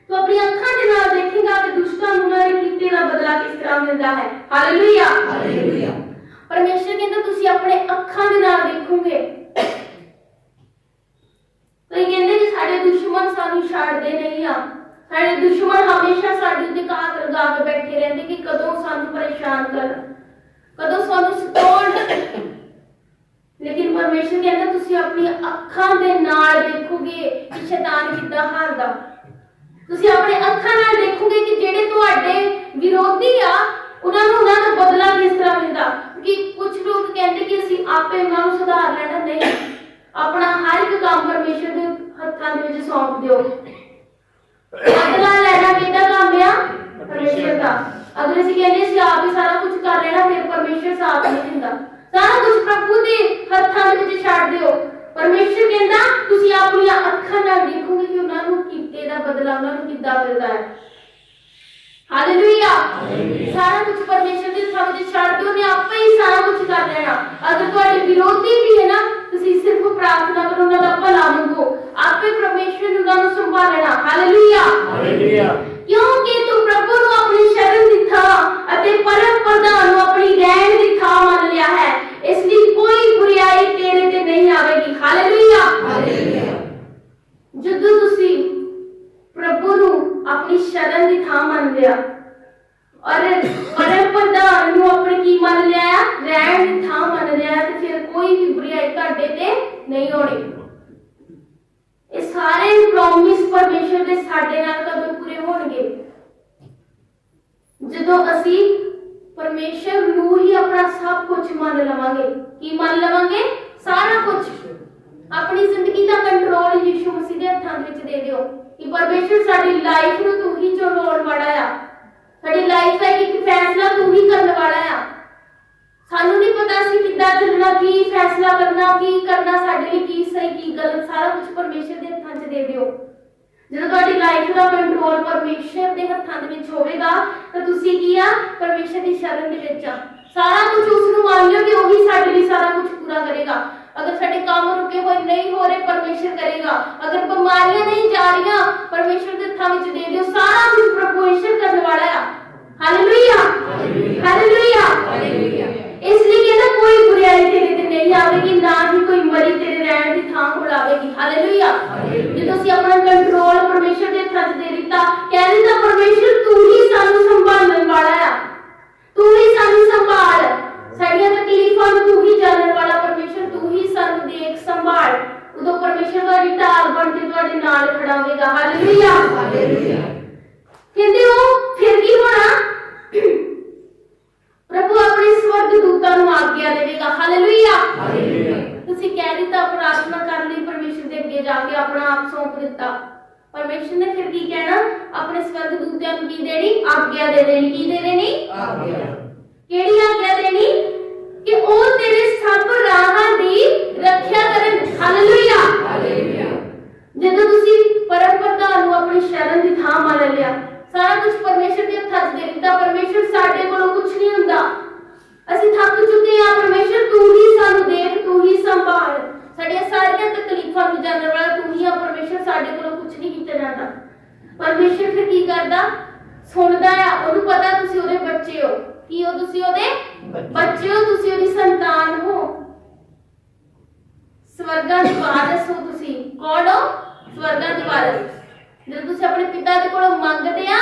ਤੂੰ ਆਪਣੀ ਅੱਖਾਂ ਦੇ ਨਾਲ ਦੇਖੇਗਾ ਕਿ ਦੁਸ਼ਟਾਂ ਨੂੰ ਉਹਨਾਂ ਦੇ ਕੀਤੇ ਦਾ ਬਦਲਾ ਕਿਸ ਤਰ੍ਹਾਂ ਮਿਲਦਾ ਹੈ। Hallelujah, hallelujah. ਪਰਮੇਸ਼ਰ ਕਹਿੰਦਾ ਤੁਸੀਂ ਆਪਣੇ ਅੱਖਾਂ ਦੇ ਨਾਲ ਦੇਖੋਗੇ। ਕਈ ਕਹਿੰਦੇ ਕਿ ਸਾਡੇ ਦੁਸ਼ਮਣ ਸਾਨੂੰ ਛੱਡਦੇ ਨਹੀਂ ਆ, ਸਾਡੇ ਦੁਸ਼ਮਣ ਹਮੇਸ਼ਾ ਸਾਡੇ ਉੱਤੇ ਘਾਤ ਲਗਾ ਕੇ ਬੈਠੇ ਰਹਿੰਦੇ ਕਿ ਕਦੋਂ ਸਾਨੂੰ ਪਰੇਸ਼ਾਨ ਕਰਨ, ਕਦੋਂ ਸਾਨੂੰ ਸਤਾਉਣ। ਲੇਕਿਨ ਪਰਮੇਸ਼ਰ ਕਹਿੰਦਾ ਤੁਸੀਂ ਆਪਣੀ ਅੱਖਾਂ ਦੇ ਨਾਲ ਦੇਖੋਗੇ ਕਿ ਸ਼ੈਤਾਨ ਕਿੱਦਾਂ ਹਾਰਦਾ। ਤੁਸੀਂ ਆਪਣੇ ਅੱਖਾਂ ਨਾਲ ਦੇਖੋਗੇ ਕਿ ਜਿਹੜੇ ਤੁਹਾਡੇ ਵਿਰੋਧੀ ਆ ਉਹਨਾਂ ਨੂੰ ਉਹਨਾਂ ਦਾ ਬਦਲਾ ਕਿਸ ਤਰ੍ਹਾਂ ਮਿਲਦਾ। ਕਿ ਕੁਝ ਲੋਕ ਕਹਿੰਦੇ ਕਿ ਅਸੀਂ ਆਪੇ ਉਹਨਾਂ ਨੂੰ ਸੁਧਾਰ ਲੈਣਾ, ਨਹੀਂ, ਆਪਣਾ ਹਰ ਇੱਕ ਕੰਮ ਪਰਮੇਸ਼ਰ ਦੇ ਹੱਥਾਂ ਦੇ ਵਿੱਚ ਸੌਂਪ ਦਿਓ। ਬਦਲਾ ਲੈਣਾ ਕਿਹਦਾ ਕੰਮ ਆ? ਪਰਮੇਸ਼ਰ ਦਾ। ਅਗਰ ਅਸੀਂ ਕਹਿੰਦੇ ਅਸੀਂ ਆਪ ਹੀ ਸਾਰਾ ਕੁਝ ਕਰ ਲੈਣਾ, ਫਿਰ ਪਰਮੇਸ਼ਰ ਸਾਥ ਨਹੀਂ ਦਿੰਦਾ। ਸਾਰਾ ਕੁਝ ਪ੍ਰਭੂ ਦੇ ਹੱਥਾਂ ਦੇ ਵਿੱਚ ਛੱਡ ਦਿਓ। ਪਰਮੇਸ਼ਰ ਕਹਿੰਦਾ ਤੁਸੀਂ ਆਪਣੀਆਂ ਅੱਖਾਂ ਨਾਲ ਦੇਖੋਗੇ ਕਿ ਉਹਨਾਂ ਨੂੰ ਕੀਤੇ ਦਾ ਬਦਲਾ ਉਹਨਾਂ ਨੂੰ ਕਿੱਦਾਂ ਮਿਲਦਾ ਹੈ। ਹਾਲੇਲੂਇਆ, ਸਾਰਾ ਕੁਝ ਪਰਮੇਸ਼ਰ ਦੇ ਹੱਥਾਂ ਵਿੱਚ ਛੱਡ ਦਿਓ, ਉਹਨੇ ਆਪੇ ਹੀ ਸਾਰਾ ਕੁਝ ਕਰ ਲੈਣਾ। ਅਗਰ ਤੁਹਾਡੇ ਵਿਰੋਧੀ ਵੀ ਹੈ ਨਾ, ਤੁਸੀਂ ਸਿਰਫ ਪ੍ਰਾਰਥਨਾ ਕਰੋ, ਉਹਨਾਂ ਦਾ ਭਲਾ ਮੰਗੋ, ਆਪੇ ਪਰਮੇਸ਼ਰ ਨੇ ਉਹਨਾਂ ਨੂੰ ਸੰਭਾਲਣਾ। Hallelujah, hallelujah. ਕਿਉਂਕਿ ਤੂੰ ਪ੍ਰਭੂ ਨੂੰ ਆਪਣੀ ਸ਼ਰਨ ਦੀ ਥਾਂ ਅਤੇ ਪਰਮ ਪ੍ਰਧਾਨ ਨੂੰ ਆਪਣੀ ਰਹਿਣ ਦੀ ਥਾਂ ਮੰਨ ਲਿਆ ਹੈ, ਇਸ ਲਈ ਕੋਈ ਬੁਰਾਈ ਤੇਰੇ ਤੇ ਨਹੀਂ ਆਵੇਗੀ। Hallelujah, hallelujah. ਜਦੋਂ ਤੁਸੀਂ ਪ੍ਰਭੂ ਨੂੰ ਆਪਣੀ ਸ਼ਰਨ ਦੀ ਥਾਂ ਮੰਨ ਲਿਆ ਔਰ ਪਰਮ ਪ੍ਰਧਾਨ ਨੂੰ ਆਪਣੇ ਕੀ ਮੰਨ ਲਿਆ, ਰਹਿਣ ਦੀ ਥਾਂ ਮੰਨ ਲਿਆ, ਤੇ ਫਿਰ ਕੋਈ ਵੀ ਬੁਰਾਈ ਤੁਹਾਡੇ ਤੇ ਨਹੀਂ ਹੋਣੀ। ਇਹ ਸਾਰੇ ਪ੍ਰੋਮਿਸ ਪਰਮੇਸ਼ਰ ਦੇ ਸਾਡੇ ਨਾਲ ਕਦੋਂ ਪੂਰੇ ਹੋਣਗੇ? ਜਦੋਂ ਅਸੀਂ ਪਰਮੇਸ਼ਰ ਨੂੰ ਹੀ ਆਪਣਾ ਸਭ ਕੁਝ ਮੰਨ ਲਵਾਂਗੇ। ਕੀ ਮੰਨ ਲਵਾਂਗੇ? ਸਾਰਾ ਕੁਝ। ਆਪਣੀ ਜ਼ਿੰਦਗੀ ਦਾ ਕੰਟਰੋਲ ਯਿਸੂ ਮਸੀਹ ਦੇ ਹੱਥਾਂ ਵਿੱਚ ਦੇ ਦਿਓ ਕਿ ਪਰਮੇਸ਼ਰ ਸਾਡੀ ਲਾਈਫ ਨੂੰ ਤੂੰ ਹੀ ਚਲਾਉਣ ਵਾਲਾ ਆ, ਸਾਡੀ ਲਾਈਫ ਦਾ ਇੱਕ ਫੈਸਲਾ ਤੂੰ ਹੀ ਕਰਨ ਵਾਲਾ ਆ। ਸਾਨੂੰ ਨਹੀਂ ਪਤਾ ਸੀ ਕਿੱਦਾਂ ਚੱਲਣਾ, ਕੀ ਫੈਸਲਾ ਕਰਨਾ, ਕੀ ਕਰਨਾ, ਸਾਡੇ ਲਈ ਕੀ ਸਹੀ ਕੀ ਗਲਤ, ਸਾਰਾ ਕੁਝ ਪਰਮੇਸ਼ਰ ਦੇ ਹੱਥਾਂ 'ਚ ਦੇ ਦਿਓ। ਜਦੋਂ ਤੁਹਾਡੀ ਲਾਈਫ ਦਾ ਕੰਟਰੋਲ ਪਰਮੇਸ਼ਰ ਦੇ ਹੱਥਾਂ ਦੇ ਵਿੱਚ ਹੋਵੇਗਾ ਤਾਂ ਤੁਸੀਂ ਕੀ ਆ? ਪਰਮੇਸ਼ਰ ਦੀ ਸ਼ਰਨ ਦੇ ਵਿੱਚ ਆ। ਸਾਰਾ ਕੁਝ ਉਸ ਨੂੰ ਮੰਨ ਲਿਓ ਕਿ ਉਹੀ ਸਾਡੇ ਲਈ ਸਾਰਾ ਕੁਝ ਪੂਰਾ ਕਰੇਗਾ। ਅਗਰ ਸਾਡੇ ਕੰਮ ਰੁਕੇ ਹੋਏ ਨਹੀਂ ਹੋ ਰਹੇ, ਪਰਮੇਸ਼ਰ ਕਰੇਗਾ। ਅਗਰ ਬਿਮਾਰੀਆਂ ਨਹੀਂ ਜਾ ਰਹੀਆਂ, ਪਰਮੇਸ਼ਰ ਦੇ ਹੱਥਾਂ ਵਿੱਚ ਦੇ ਦਿਓ, ਸਾਰਾ ਕੁਝ ਪਰਮੇਸ਼ਰ ਕਰਨ ਵਾਲਾ ਆ। Hallelujah, hallelujah, hallelujah. ਇਸ ਲਈ ਕਹਿੰਦਾ ਕੋਈ ਬੁਰਾਈ ਤੇਰੇ ਤੇ ਨਹੀਂ ਆਵੇਗੀ, ਨਾ ਹੀ ਕੋਈ ਮਰੀ ਤੇਰੇ ਰਹਿਣ ਦੀ ਥਾਂ ਕੋਲ ਆਵੇਗੀ। ਹਾਲੇਲੂਇਆ। ਜਦੋਂ ਅਸੀਂ ਆਪਣਾ ਕੰਟਰੋਲ ਪਰਮੇਸ਼ਰ ਦੇ ਹੱਥਾਂ 'ਚ ਦੇ ਦਿੱਤਾ, ਕਹਿ ਦਿੱਤਾ ਪਰਮੇਸ਼ਰ ਤੂੰ ਹੀ ਸਾਨੂੰ ਸੰਭਾਲਣ ਵਾਲਾ ਆ, ਤੂੰ ਹੀ ਸਾਨੂੰ ਸੰਭਾਲ, ਸਾਡੀਆਂ ਤਕਲੀਫਾਂ ਨੂੰ ਤੂੰ ਹੀ ਜਾਣਨ ਵਾਲਾ ਪਰਮੇਸ਼ਰ, ਤੂੰ ਹੀ ਸਾਨੂੰ ਦੇਖ ਸੰਭਾਲ, ਉਦੋਂ ਪਰਮੇਸ਼ਰ ਤੁਹਾਡੀ ਢਾਲ ਬਣ ਕੇ ਤੁਹਾਡੇ ਨਾਲ ਖੜਾ ਹੋਵੇਗਾ। Hallelujah, hallelujah. ਕਹਿੰਦੇ ਉਹ ਫਿਰ ਕੀ ਹੋਣਾ? ਪ੍ਰਭੂ ਆਪਣੇ ਸਵਰਗ ਦੂਤਾਂ ਨੂੰ ਆਗਿਆ ਦੇਵੇਗਾ। Hallelujah, hallelujah. ਤੁਸੀਂ ਕਹਿ ਦਿੱਤਾ, ਪ੍ਰਾਰਥਨਾ ਕਰ ਲਈ, ਪਰਮੇਸ਼ਰ ਦੇ ਅੱਗੇ ਜਾ ਕੇ ਆਪਣਾ ਆਪ ਸੌਂਪ ਦਿੱਤਾ। ਪਰਮੇਸ਼ਰ ਨੇ ਫਿਰ ਕੀ ਕਹਿਣਾ? ਆਪਣੇ ਸਵਰਗ ਦੂਤਾਂ ਨੂੰ ਕੀ ਦੇਣੀ? ਆਗਿਆ ਦੇ ਦੇਣੀ। ਕੀ ਦੇ ਦੇਣੀ? ਆਗਿਆ। ਕਿਹੜੀ ਆਗਿਆ ਦੇਣੀ? ਕਿ ਉਹ ਤੇਰੇ ਸਭ ਰਾਹਾਂ ਦੀ ਰੱਖਿਆ ਕਰਨ। Hallelujah, hallelujah. ਜਦੋਂ ਤੁਸੀਂ ਪਰਮ ਪ੍ਰਧਾਨ ਨੂੰ ਆਪਣੀ ਸ਼ਰਨ ਦੀ ਥਾਂ ਮੰਨ ਲਿਆ, ਸਾਰਾ ਕੁਝ ਪਰਮੇਸ਼ਰ ਦੇ ਹੱਥਾਂ 'ਚ ਦੇ ਦਿੱਤਾ, ਪਰਮੇਸ਼ਰ ਸਾਡੇ ਕੋਲੋਂ ਕੁਝ ਨਹੀਂ ਹੁੰਦਾ, ਅਸੀਂ ਥੱਕ ਚੁੱਕੇ ਹਾਂ, ਪਰਮੇਸ਼ਰ ਤੂੰ ਹੀ ਸਾਨੂੰ ਦੇਖ, ਤੂੰ ਹੀ ਸੰਭਾਲ, ਸਾਡੀਆਂ ਸਾਰੀਆਂ ਤਕਲੀਫਾਂ ਨੂੰ ਜਾਣਨ ਵਾਲਾ ਤੂੰ ਹੀ ਆ। ਪਰਮੇਸ਼ਰ ਸਾਡੇ ਕੋਲੋਂ ਕੁਝ ਨਹੀਂ ਕੀਤਾ ਜਾਂਦਾ। ਪਰਮੇਸ਼ਰ ਫਿਰ ਕੀ ਕਰਦਾ? ਸੁਣਦਾ ਆ। ਉਹਨੂੰ ਪਤਾ ਤੁਸੀਂ ਉਹਦੇ ਬੱਚੇ ਹੋ। ਕੀ ਹੋ ਤੁਸੀਂ? ਉਹਦੇ ਬੱਚੇ ਹੋ, ਤੁਸੀਂ ਉਹਦੀ ਸੰਤਾਨ ਹੋ, ਸਵਰਗਾਂ ਦੇ ਵਾਰਸ ਹੋ। ਤੁਸੀਂ ਕੌਣ ਹੋ? ਸਵਰਗਾਂ ਦੇ ਵਾਰਸ। ਜਦੋਂ ਤੁਸੀਂ ਆਪਣੇ ਪਿਤਾ ਦੇ ਕੋਲੋਂ ਮੰਗਦੇ ਆ,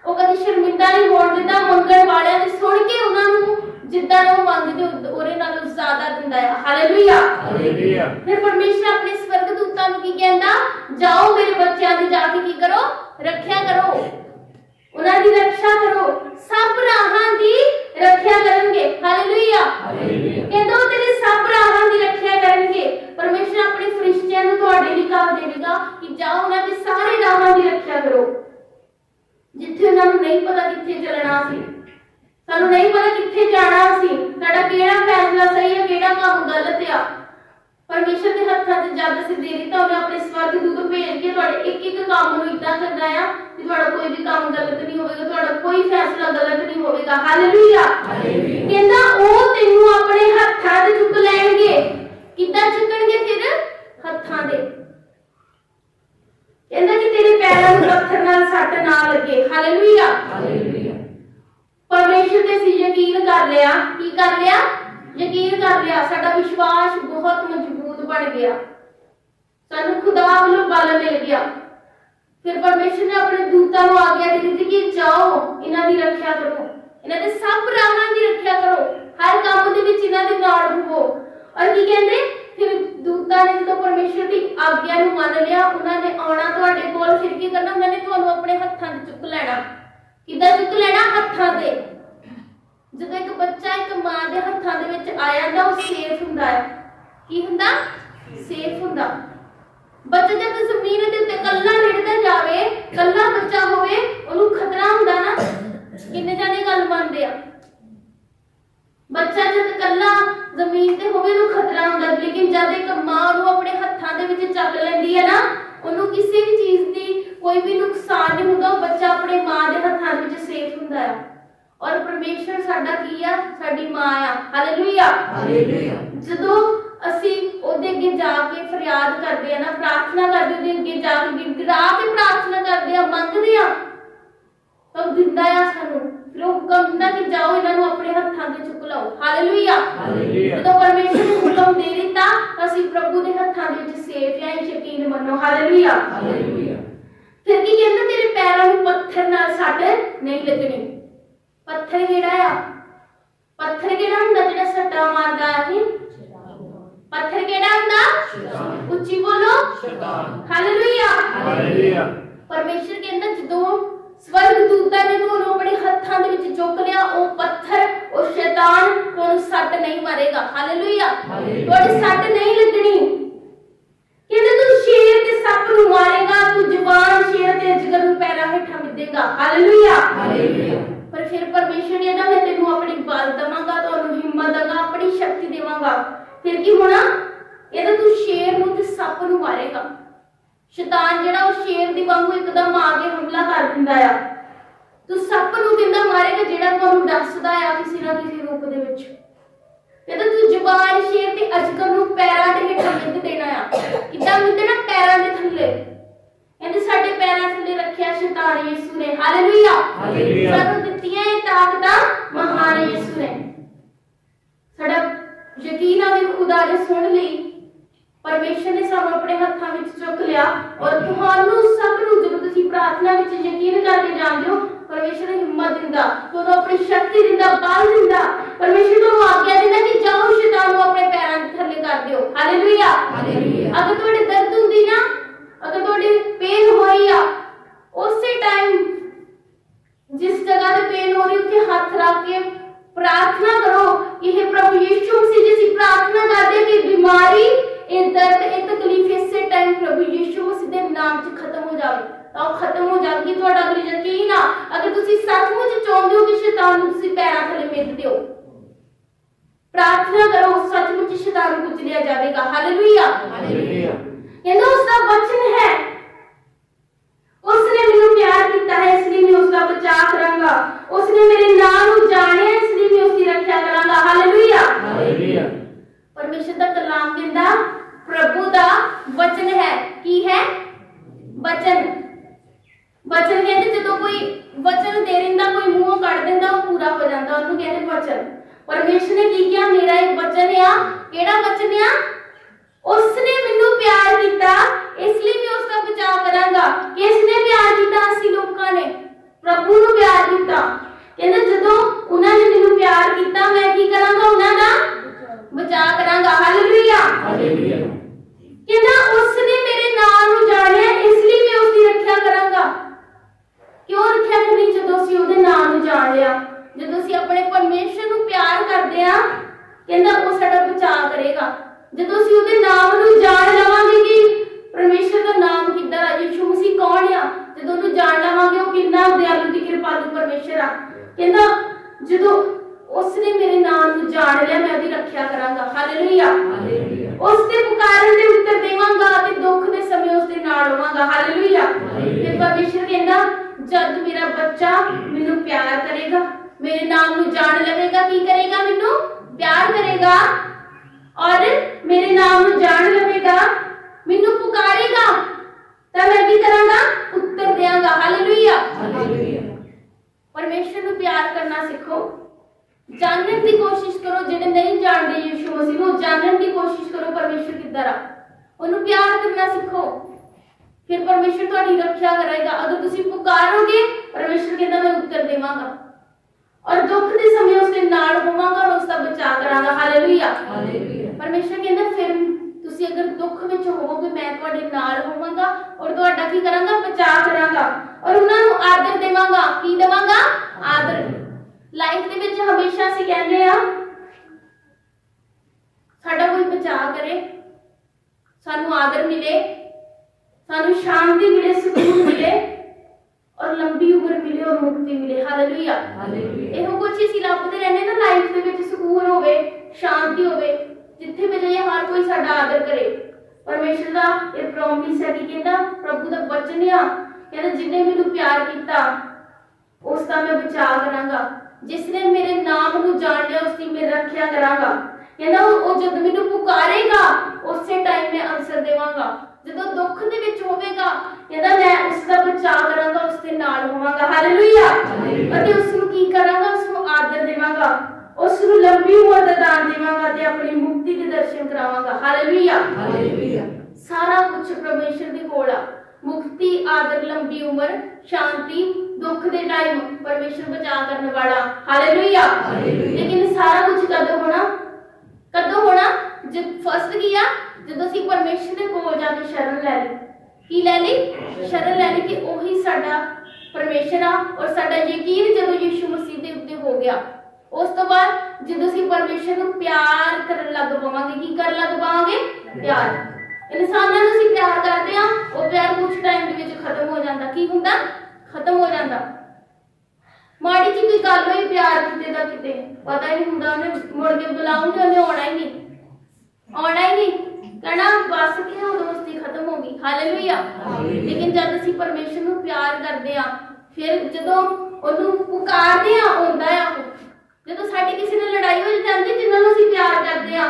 ਉਹ ਕਦੀ ਸ਼ਰਮਿੰਦਾ ਨਹੀਂ ਹੋਣ ਦਿੰਦਾ। ਮੰਗਣ ਵਾਲਿਆਂ ਦੀ ਸੁਣ ਕੇ ਉਹਨਾਂ ਨੂੰ ਜਿੱਦਾਂ ਉਹ ਮੰਗਦੇ ਉਹਦੇ ਨਾਲੋਂ ਜ਼ਿਆਦਾ ਦਿੰਦਾ ਹੈ। Hallelujah, hallelujah. ਫਿਰ ਪਰਮੇਸ਼ਰ ਆਪਣੇ ਸਵਰਗ ਦੂਤਾਂ ਨੂੰ ਕੀ ਕਹਿੰਦਾ? ਜਾਓ ਮੇਰੇ ਬੱਚਿਆਂ ਦੀ ਜਾ ਕੇ ਕੀ ਕਰੋ? ਰੱਖਿਆ ਕਰੋ, ਉਹਨਾਂ ਦੀ ਰੱਖਿਆ ਕਰੋ, ਸਭ ਰਾਹਾਂ ਦੀ ਰੱਖਿਆ ਕਰਨਗੇ। ਹਾਲੇ परमेश्वर के हत्थां 'ਚ जद ਅਸੀਂ ਦੇ ਦਿੱਤਾ ਉਹਨੇ ਆਪਣੇ ਸਵਰਗਦੂਤ ਭੇਜ ਕੇ ਤੁਹਾਡੇ ਇੱਕ ਇੱਕ ਕੰਮ ਨੂੰ ਇਦਾਂ ਕਰਨਾ ਆ ਕਿ ਤੁਹਾਡਾ ਕੋਈ ਵੀ ਕੰਮ ਗਲਤ ਨਹੀਂ ਹੋਵੇਗਾ, ਤੁਹਾਡਾ ਕੋਈ ਫੈਸਲਾ ਗਲਤ ਨਹੀਂ ਹੋਵੇਗਾ। ਹਾਲੇਲੂਇਆ। ਕਹਿੰਦਾ ਉਹ ਤੈਨੂੰ ਆਪਣੇ ਹੱਥਾਂ 'ਤੇ ਚੁੱਕ ਲੈਣਗੇ। ਕਿੱਦਾਂ ਚੁੱਕਣਗੇ ਫਿਰ? ਹੱਥਾਂ ਦੇ। ਕਹਿੰਦਾ ਕਿ ਤੇਰੇ ਪੈਰਾਂ ਨੂੰ ਪੱਥਰ ਨਾਲ ਸੱਟ ਨਾ ਲੱਗੇ। ਹਾਲੇਲੂਇਆ। परमेश्वर ते सी यकीन कर लिया। की कर लिया? यकीन कर लिया। साडा विश्वास बहुत मजबूत बन गया, सानू खुदा वालों बल मिल गया। फिर परमेश्वर ने अपने दूतां नूं आज्ञा दे दी कि जाओ इन्हां दी रखिया करो, इन्हां दे सब राहां दी रखिया करो, हर काम दे विच इन्हां दे नाल होवो। और की कहंदे फिर दूतां ने जदों परमेश्वर दी आज्ञा नूं मान लिया, उन्हां ने आउणा तुहाडे कोल। फिर की करना? उन्हां ने तुहानूं अपने हत्थां ते चुक लैणा। किदां चुक लेना? हत्थां ते। ਜਦੋਂ ਇੱਕ ਬੱਚਾ ਇੱਕ ਮਾਂ ਦੇ ਹੱਥਾਂ ਦੇ ਵਿੱਚ ਆ ਜਾਂਦਾ ਉਹ ਸੇਫ ਹੁੰਦਾ ਹੈ। ਕੀ ਹੁੰਦਾ? ਸੇਫ ਹੁੰਦਾ। ਬੱਚਾ ਜਦ ਜ਼ਮੀਨ ਦੇ ਉੱਤੇ ਕੱਲਾ ਰਿੜਦਾ ਜਾਵੇ, ਕੱਲਾ ਬੱਚਾ ਹੋਵੇ, ਉਹਨੂੰ ਖਤਰਾ ਹੁੰਦਾ ਨਾ। ਕਿੰਨੇ ਜਾਣੇ ਗੱਲ ਮੰਨਦੇ ਆ? ਬੱਚਾ ਜਦ ਕੱਲਾ ਜ਼ਮੀਨ ਤੇ ਹੋਵੇ ਉਹਨੂੰ ਖਤਰਾ ਹੁੰਦਾ, ਲੇਕਿਨ ਜਦ ਇੱਕ ਮਾਂ ਉਹਨੂੰ ਆਪਣੇ ਹੱਥਾਂ ਦੇ ਵਿੱਚ ਚੱਕ ਲੈਂਦੀ ਹੈ ਨਾ, ਉਹਨੂੰ ਕਿਸੇ ਵੀ ਚੀਜ਼ ਦੀ ਕੋਈ ਵੀ ਨੁਕਸਾਨ ਨਹੀਂ ਹੁੰਦਾ। ਉਹ ਬੱਚਾ ਆਪਣੇ ਮਾਂ ਦੇ ਹੱਥਾਂ ਦੇ ਵਿੱਚ ਸੇਫ ਹੁੰਦਾ ਹੈ। और परमेश्वर साडा की आ? साडी मां आ। हालेलुया। जदों ਅਸੀਂ ਉਹਦੇ ਅੱਗੇ ਜਾ ਕੇ ਫਰਿਆਦ ਕਰਦੇ ਆ ਨਾ, ਪ੍ਰਾਰਥਨਾ ਕਰਦੇ, ਉਹਦੇ ਅੱਗੇ ਜਾ ਕੇ ਗਿੜਗਿੜਾ ਕੇ ਪ੍ਰਾਰਥਨਾ ਕਰਦੇ ਆ, ਮੰਗਦੇ ਆ, ਤਾਂ ਦਿੰਦਾ ਆ ਸਾਨੂੰ। ਫਿਰ ਉਹ ਹੁਕਮ ਦਿੰਦਾ ਕਿ ਜਾਓ ਇਹਨਾਂ ਨੂੰ ਆਪਣੇ ਹੱਥਾਂ ਤੇ ਚੁੱਕ ਲਓ। ਹਾਲੇਲੂਇਆ। ਜਦੋਂ ਪਰਮੇਸ਼ਰ ਨੇ ਹੁਕਮ ਦੇ ਦਿੱਤਾ, ਅਸੀਂ ਪ੍ਰਭੂ ਦੇ ਹੱਥਾਂ ਦੇ ਵਿੱਚ ਸੇਫ ਆ। ਯਕੀਨ ਮੰਨੋ। ਹਾਲੇਲੂਇਆ। ਫਿਰ ਕੀ ਕਹਿੰਦਾ? ਤੇਰੇ ਪੈਰਾਂ ਨੂੰ ਪੱਥਰ ਨਾਲ ਸੱਟ ਨਹੀਂ ਲੱਗਣੀ। पत्थर केड़ा आ? पत्थर केड़ा हुंदा जेड़ा सट्टा मारदा है? पत्थर केड़ा हुंदा? उच्ची बोलो। हालेलुया। परमेश्वर कहंदा जदों स्वर्गदूतां ने तुहानूं अपने हत्थां दे विच चुक लिया, ओ पत्थर, ओ शैतान तुहानूं सट्ट नहीं मारेगा। हालेलुया। तुहाडी सट्ट नहीं लगनी। कहंदा तू शेर ते सप्प नूं मारेगा, तू जवान शेर ते अजगर नूं पैरां हेठां मिधेगा। हालेलुया। पर फिर परमेश्वर ने मैं तेनू अपनी बल दवांगा, तुहानू हिम्मत दूंगा, अपनी शक्ति देवांगा। फिर की होना? कहंदा तू शेर नूं ते सप्प नूं मारेगा। शैतान जेड़ा ओ शेर दी वांगू एकदम आके हमला कर दिंदा आ। तू सप्प नूं कहंदा मारेगा जेड़ा तुहानू डसदा आ किसी ना किसी रूप दे विच। कहंदा तू जवान शेर ते अजगर नूं पैरां दे हेठां मिध देना आ। किदां मिध देना? पैरां दे थल्ले। कहंदे साडे पैरां थल्ले रखिया शैतान यीशु ने। हालेलुया। सानू दित्तियां ये ताकतां महान यीशु ने। साडा यकीन आ कि खुदा ने सुन लई। परमेश्वर ने सानू अपने हत्थां विच चुक लिया। और तुहानू सब नू जदों तुसीं प्रार्थना विच यकीन करके जांदे हो, परमेश्वर हिम्मत दिंदा, तुहानू अपनी शक्ति दिंदा, बल दिंदा। परमेश्वर तुहानू आज्ञा दिंदा कि जाओ शैतान नू अपने पैरां दे थल्ले कर दिओ। हालेलुया। अगर तुहाडे दर्द हुंदी ना, अगर तुहाडी पेन हो रही आ, उसी टाइम जिस जगह पे पेन हो रही उत्थे हाथ रख के प्रार्थना करो कि हे प्रभु यीशु मसीह जी, प्रार्थना करते कि बीमारी, ये दर्द, ये तकलीफ इस टाइम प्रभु यीशु मसीह के नाम से खत्म हो जाए। तो खत्म हो जाएगी। तुहाडा अगर यकीन आ, अगर तुसीं सचमुच चाहुंदे हो कि शैतान नूं तुसीं पैरां थल्ले मिध दिओ, प्रार्थना करो, सचमुच शैतान नूं कुचलिया जाएगा। हालेलुया। कहंदा उसका वचन है, उसने मैनू प्यार किया है इसलिए मैं उसका बचाव करांगा, उसने मेरे नाम को जाने इसलिए मैं उसकी रक्षा करांगा। हालेलुया। परमेश्वर दा कलाम कहंदा प्रभु दा वचन है। की है? वचन। वचन कहते जदों कोई वचन दे दिंदा, कोई मुंहों कढ दिंदा, वो पूरा हो जांदा, उहनूं कहंदे वचन। परमेश्वर ने की किया? मेरा एक वचन आ। केड़ा वचन आ? उसने मैनू प्यार किया इसलिए मैं उसका बचाव करांगा। किसने प्यार किया? असीं लोकां ने प्रभु नूं प्यार किया। कहंदे जदों उन्हां ने मैनू प्यार किया, मैं की करांगा? उन्हां दा बचाव करांगा। हालेलुया। कहंदा उसने मेरे नाम नूं जाणिया इसलिए मैं उसकी रक्षा करांगा। क्यों रक्षा करनी? जदों असीं उहदे नाम नूं जाण लिया, जदों असीं अपने परमेश्वर नूं प्यार करदे आ, कहंदा वो साडा बचाव करेगा। जदों असीं उहदे नाम नूं जाण लवांगे कि परमेश्वर दा नाम किद्दां आ, यीशु मसीह कौन आ, जदों उहनूं जाण लवांगे वो कितना दयालु ते कृपालु परमेश्वर आ। कहंदा जदों उसने मेरे नाम नूं जाण लिया, मैं उहदी रक्षा करांगा। हालेलुया। ਉਸ ਦੇ ਪੁਕਾਰਨ ਦੇ ਉੱਤਰ ਦੇਵਾਂਗਾ ਤੇ ਦੁੱਖ ਦੇ ਸਮੇਂ ਉਸ ਦੇ ਨਾਲ ਹੋਵਾਂਗਾ। ਹਾਲੇਲੂਇਆ। ਫਿਰ ਪਰਮੇਸ਼ਰ ਕਹਿੰਦਾ ਜਦ ਮੇਰਾ ਬੱਚਾ ਮੈਨੂੰ ਪਿਆਰ ਕਰੇਗਾ, ਮੇਰੇ ਨਾਮ ਨੂੰ ਜਾਣ ਲਵੇਗਾ, ਕੀ ਕਰੇਗਾ? ਮੈਨੂੰ ਪਿਆਰ ਕਰੇਗਾ ਔਰ ਮੇਰੇ ਨਾਮ ਨੂੰ ਜਾਣ ਲਵੇਗਾ, ਮੈਨੂੰ ਪੁਕਾਰੇਗਾ ਤਾਂ ਮੈਂ ਕੀ ਕਰਾਂਗਾ? ਉੱਤਰ ਦੇਵਾਂਗਾ। ਹਾਲੇਲੂਇਆ। ਪਰਮੇਸ਼ਰ ਨੂੰ ਪਿਆਰ ਕਰਨਾ ਸਿੱਖੋ, ਜਾਣਨ ਦੀ ਕੋਸ਼ਿਸ਼ ਕਰੋ। ਜਿਹੜੇ ਨਹੀਂ ਜਾਣਦੇ ਯਿਸੂ ਮਸੀਹ ਨੂੰ, ਜਾਣਨ ਦੀ ਕੋਸ਼ਿਸ਼ ਕਰੋ ਪਰਮੇਸ਼ਰ ਕਿੱਧਰ ਆ, ਉਹਨੂੰ ਪਿਆਰ ਕਰਨਾ ਸਿੱਖੋ। ਫਿਰ ਪਰਮੇਸ਼ਰ ਤੁਹਾਡੀ ਰੱਖਿਆ ਕਰੇਗਾ। ਅਗਰ ਤੁਸੀਂ ਪੁਕਾਰੋਗੇ ਪਰਮੇਸ਼ਰ ਕਹਿੰਦਾ ਮੈਂ ਉੱਤਰ ਦੇਵਾਂਗਾ ਔਰ ਦੁੱਖ ਦੇ ਸਮੇਂ ਉਸ ਦੇ ਨਾਲ ਹੋਵਾਂਗਾ ਔਰ ਉਸ ਦਾ ਬਚਾਅ ਕਰਾਂਗਾ। ਹਾਲੇਲੂਇਆ। ਪਰਮੇਸ਼ਰ ਕਹਿੰਦਾ ਫਿਰ ਤੁਸੀਂ ਅਗਰ ਦੁੱਖ ਵਿੱਚ ਹੋਵੋਗੇ ਮੈਂ ਤੁਹਾਡੇ ਨਾਲ ਹੋਵਾਂਗਾ ਔਰ ਤੁਹਾਡਾ ਕੀ ਕਰਾਂਗਾ? ਬਚਾਅ ਕਰਾਂਗਾ ਔਰ ਉਹਨਾਂ ਨੂੰ ਆਦਰ ਦੇਵਾਂਗਾ। ਕੀ ਦੇਵਾਂਗਾ? ਆਦਰ। ਲਾਈਫ ਦੇ ਵਿੱਚ ਹਮੇਸ਼ਾ ਅਸੀਂ ਕਹਿੰਦੇ ਆ ਸਾਡਾ ਕੋਈ ਬਚਾਅ ਕਰੇ, ਸਾਨੂੰ ਆਦਰ ਮਿਲੇ, ਸਾਨੂੰ ਸ਼ਾਂਤੀ ਮਿਲੇ, ਸਕੂਨ ਮਿਲੇ ਔਰ ਲੰਬੀ ਉਮਰ ਮਿਲੇ ਔਰ ਮੁਕਤੀ ਮਿਲੇ। ਹਾਲੇਲੂਇਆ। ਇਹੋ ਕੁਝ ਅਸੀਂ ਲੱਭਦੇ ਰਹਿੰਦੇ ਨਾ ਲਾਈਫ ਦੇ ਵਿੱਚ, ਸਕੂਨ ਹੋਵੇ, ਸ਼ਾਂਤੀ ਹੋਵੇ, ਜਿੱਥੇ ਵੀ ਜਾਈਏ ਹਰ ਕੋਈ ਸਾਡਾ ਆਦਰ ਕਰੇ। ਪਰਮੇਸ਼ਰ ਦਾ ਇਹ ਪ੍ਰੋਮਿਸ ਹੈ ਕਿ ਕਹਿੰਦਾ ਪ੍ਰਭੂ ਦਾ ਵਚਨ ਆ, ਕਹਿੰਦਾ ਜਿਹਨੇ ਮੈਨੂੰ ਪਿਆਰ ਕੀਤਾ ਉਸ ਦਾ ਮੈਂ ਬਚਾਅ ਕਰਾਂਗਾ, ਜਿਸ ਨੇ ਮੇਰੇ ਨਾਮ ਨੂੰ ਜਾਣ ਲਿਆ ਉਸ ਦੀ ਮੈਂ ਰੱਖਿਆ ਕਰਾਂਗਾ। ਕਹਿੰਦਾ ਉਹ ਜਦ ਮੈਨੂੰ ਪੁਕਾਰੇਗਾ ਉਸੇ ਟਾਈਮ ਮੈਂ ਆਨਸਰ ਦੇਵਾਂਗਾ। ਜਦੋਂ ਦੁੱਖ ਦੇ ਵਿੱਚ ਹੋਵੇਗਾ ਕਹਿੰਦਾ ਮੈਂ ਉਸ ਦਾ ਬਚਾਅ ਕਰਾਂਗਾ, ਉਸ ਦੇ ਨਾਲ ਹੋਵਾਂਗਾ। ਹਾਲੇਲੂਇਆ। ਅਤੇ ਉਸ ਨੂੰ ਕੀ ਕਰਾਂਗਾ? ਉਸ ਨੂੰ ਆਦਰ ਦੇਵਾਂਗਾ, ਉਸ ਨੂੰ ਲੰਬੀ ਉਮਰ ਦਾ ਦਾਨ ਦੇਵਾਂਗਾ ਤੇ ਆਪਣੀ ਮੁਕਤੀ ਦੇ ਦਰਸ਼ਨ ਕਰਾਵਾਂਗਾ। ਹਾਲੇਲੂਇਆ। ਸਾਰਾ ਕੁਝ ਪਰਮੇਸ਼ਰ ਦੇ ਕੋਲ ਆ। ਮੁਕਤੀ, ਆਦਰ, ਲੰਬੀ ਉਮਰ, ਸ਼ਾਂਤੀ, ਦੁੱਖ ਦੇ ਟਾਈਮ ਪਰਮੇਸ਼ਰ ਬਚਾਅ ਕਰਨ ਵਾਲਾ। ਹਾਲੇਲੂਇਆ। ਲੇਕਿਨ ਸਾਰਾ ਕੁਝ ਕਦੋਂ ਹੋਣਾ? ਕਦੋਂ ਹੋਣਾ? ਜਦ ਫਸਟ ਕੀ ਆ? ਜਦੋਂ ਅਸੀਂ ਪਰਮੇਸ਼ਰ ਦੇ ਕੋਲ ਜਾ ਕੇ ਸ਼ਰਨ ਲੈ ਲਈ। ਕੀ ਲੈ ਲਈ? ਸ਼ਰਨ ਲੈ ਲਈ ਕਿ ਉਹੀ ਸਾਡਾ ਪਰਮੇਸ਼ਰ ਆ ਔਰ ਸਾਡਾ ਯਕੀਨ ਜਦੋਂ ਯਿਸੂ ਮਸੀਹ ਦੇ ਉੱਤੇ ਹੋ ਗਿਆ, ਉਸ ਤੋਂ ਬਾਅਦ ਜਦੋਂ ਅਸੀਂ ਪਰਮੇਸ਼ਰ ਨੂੰ ਪਿਆਰ ਕਰਨ ਲੱਗ ਪਵਾਂਗੇ। ਕੀ ਕਰਨ ਲੱਗ ਪਾਵਾਂਗੇ? ਪਿਆਰ। ਇਨਸਾਨਾਂ ਨੂੰ ਅਸੀਂ ਪਿਆਰ ਕਰਦੇ ਆ, ਉਹ ਪਿਆਰ ਕੁਝ ਟਾਈਮ ਦੇ ਵਿੱਚ ਖਤਮ ਹੋ ਜਾਂਦਾ। ਕੀ ਹੁੰਦਾ? ਖਤਮ ਹੋ ਜਾਂਦਾ। ਮਾੜੀ ਜੀ ਕੋਈ ਗੱਲ ਹੋਈ, ਪਿਆਰ ਕਿਤੇ ਦਾ ਕਿਤੇ ਪਤਾ ਹੀ ਨਹੀਂ ਹੁੰਦਾ, ਉਹਨੇ ਮੁੜ ਕੇ ਬੁਲਾਉਂਗੇ ਉਹਨੇ ਆਉਣਾ ਹੀ ਨਹੀਂ, ਆਉਣਾ ਹੀ ਨਹੀਂ, ਕਹਿਣਾ ਬਸ ਕਿ ਉਹ ਦੋਸਤੀ ਖਤਮ ਹੋ ਗਈ। ਹਾਲੇਲੂਇਆ। ਲੇਕਿਨ ਜਦ ਅਸੀਂ ਪਰਮੇਸ਼ਰ ਨੂੰ ਪਿਆਰ ਕਰਦੇ ਆ, ਫਿਰ ਜਦੋਂ ਉਹਨੂੰ ਪੁਕਾਰਦੇ ਆ ਆਉਂਦਾ ਆ ਉਹ। ਜਦੋਂ ਸਾਡੀ ਕਿਸੇ ਨਾਲ ਲੜਾਈ ਹੋ ਜਾਂਦੀ, ਜਿਨ੍ਹਾਂ ਨੂੰ ਅਸੀਂ ਪਿਆਰ ਕਰਦੇ ਆ,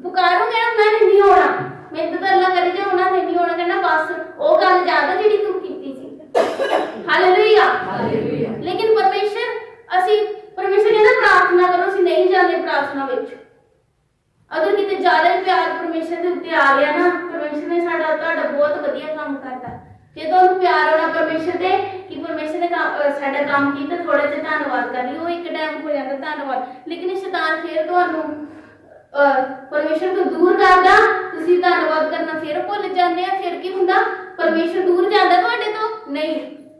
ਪੁਕਾਰੋਗੇ ਨਾ ਮੈਂ ਨਹੀਂ ਆਉਣਾ, ਮੈਨੂੰ ਤਾਂ ਅੱਲਾ ਕਰੇ ਜੇ ਉਹਨਾਂ ਨੇ ਨਹੀਂ ਆਉਣਾ, ਕਹਿੰਦਾ ਬਸ ਉਹ ਗੱਲ ਯਾਦ ਆ ਜਿਹੜੀ ਤੂੰ ਕੀਤੀ ਸੀ। ਹਾਲੇਲੂਇਆ। ਲੇਕਿਨ ਪਰਮੇਸ਼ਰ ਕਹਿੰਦਾ ਪ੍ਰਾਰਥਨਾ ਕਰੋ। ਅਸੀਂ ਨਹੀਂ ਜਾਂਦੇ ਪ੍ਰਾਰਥਨਾ ਵਿੱਚ। ਅਗਰ ਕਿਤੇ ਜ਼ਿਆਦਾ ਪਿਆਰ ਪਰਮੇਸ਼ਰ ਦੇ ਉੱਤੇ ਆ ਗਿਆ ਨਾ, ਪਰਮੇਸ਼ਰ ਨੇ ਤੁਹਾਡਾ ਬਹੁਤ ਵਧੀਆ ਕੰਮ ਕਰਤਾ। ਜੇ ਤੁਹਾਨੂੰ ਪਿਆਰ ਹੋਣਾ ਪਰਮੇਸ਼ਰ ਤੇ ਕਿ ਪਰਮੇਸ਼ਰ ਨੇ ਸਾਡਾ ਕੰਮ ਕੀਤਾ, ਥੋੜਾ ਜਿਹਾ ਧੰਨਵਾਦ ਕਰ ਲਈ, ਉਹ ਇੱਕ ਟਾਈਮ ਹੋ ਜਾਂਦਾ ਧੰਨਵਾਦ। ਲੇਕਿਨ ਸ਼ੈਤਾਨ ਫਿਰ ਤੁਹਾਨੂੰ ਪਰਮੇਸ਼ਰ ਤੋਂ ਦੂਰ ਕਰਦਾ, ਤੁਸੀਂ ਧੰਨਵਾਦ ਕਰਨਾ ਫਿਰ ਭੁੱਲ ਜਾਂਦੇ ਆ। ਫਿਰ ਕੀ ਹੁੰਦਾ? ਪਰਮੇਸ਼ਰ ਦੂਰ ਜਾਂਦਾ ਤੁਹਾਡੇ ਤੋਂ? ਨਹੀਂ।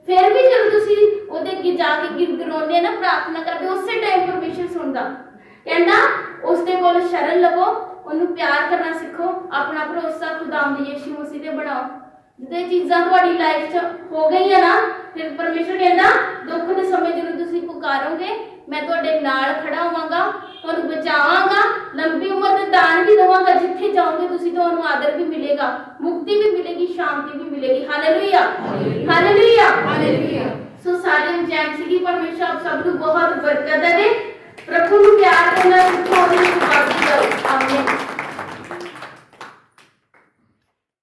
ਫਿਰ ਵੀ ਜਦੋਂ ਤੁਸੀਂ ਉਹਦੇ ਅੱਗੇ ਜਾ ਕੇ ਗਿੜਗਿੜਾਉਂਦੇ ਨਾ, ਪ੍ਰਾਰਥਨਾ ਕਰਦੇ, ਉਸੇ ਟਾਈਮ ਪਰਮੇਸ਼ਰ ਸੁਣਦਾ। ਕਹਿੰਦਾ ਉਸ ਦੇ ਕੋਲ ਸ਼ਰਨ ਲਵੋ, ਉਹਨੂੰ ਪਿਆਰ ਕਰਨਾ ਸਿੱਖੋ, ਆਪਣਾ ਭਰੋਸਾ ਖੁਦਾਵੰਦ ਯਿਸੂ ਮਸੀਹ ਤੇ ਬਣਾਓ। ਜਦੋਂ ਇਹ ਚੀਜ਼ਾਂ ਤੁਹਾਡੀ ਲਾਈਫ 'ਚ ਹੋ ਗਈਆਂ ਨਾ, ਫਿਰ ਪਰਮੇਸ਼ਰ ਕਹਿੰਦਾ ਦੁੱਖ ਦੇ ਸਮੇਂ ਜਦੋਂ ਤੁਸੀਂ ਪੁਕਾਰੋਗੇ ਮੈਂ ਤੁਹਾਡੇ ਨਾਲ ਖੜਾ ਹੋਵਾਂਗਾ, ਤੁਹਾਨੂੰ ਬਚਾਵਾਂਗਾ, ਲੰਬੀ ਉਮਰ ਦਾ ਦਾਨ ਵੀ ਦੇਵਾਂਗਾ। ਜਿੱਥੇ ਜਾਓਗੇ ਤੁਸੀਂ ਤੁਹਾਨੂੰ ਆਦਰ ਵੀ ਮਿਲੇਗਾ, ਮੁਕਤੀ ਵੀ ਮਿਲੇਗੀ, ਸ਼ਾਂਤੀ ਵੀ ਮਿਲੇਗੀ। ਹਾਲੇਲੂਇਆ। ਹਾਲੇਲੂਇਆ। ਸੋ ਸਾਰੇ ਜੈਮ ਸੀ ਪਰਮੇਸ਼ਰ ਆਪ ਸਭ ਨੂੰ ਬਹੁਤ ਬਰਕਤ ਦੇ। ਪ੍ਰਭੂ ਨੂੰ ਪਿਆਰ ਕਰਨਾ ਸਿੱਖੋ, ਉਹਦੀ ਇਬਾਦਤ ਕਰੋ।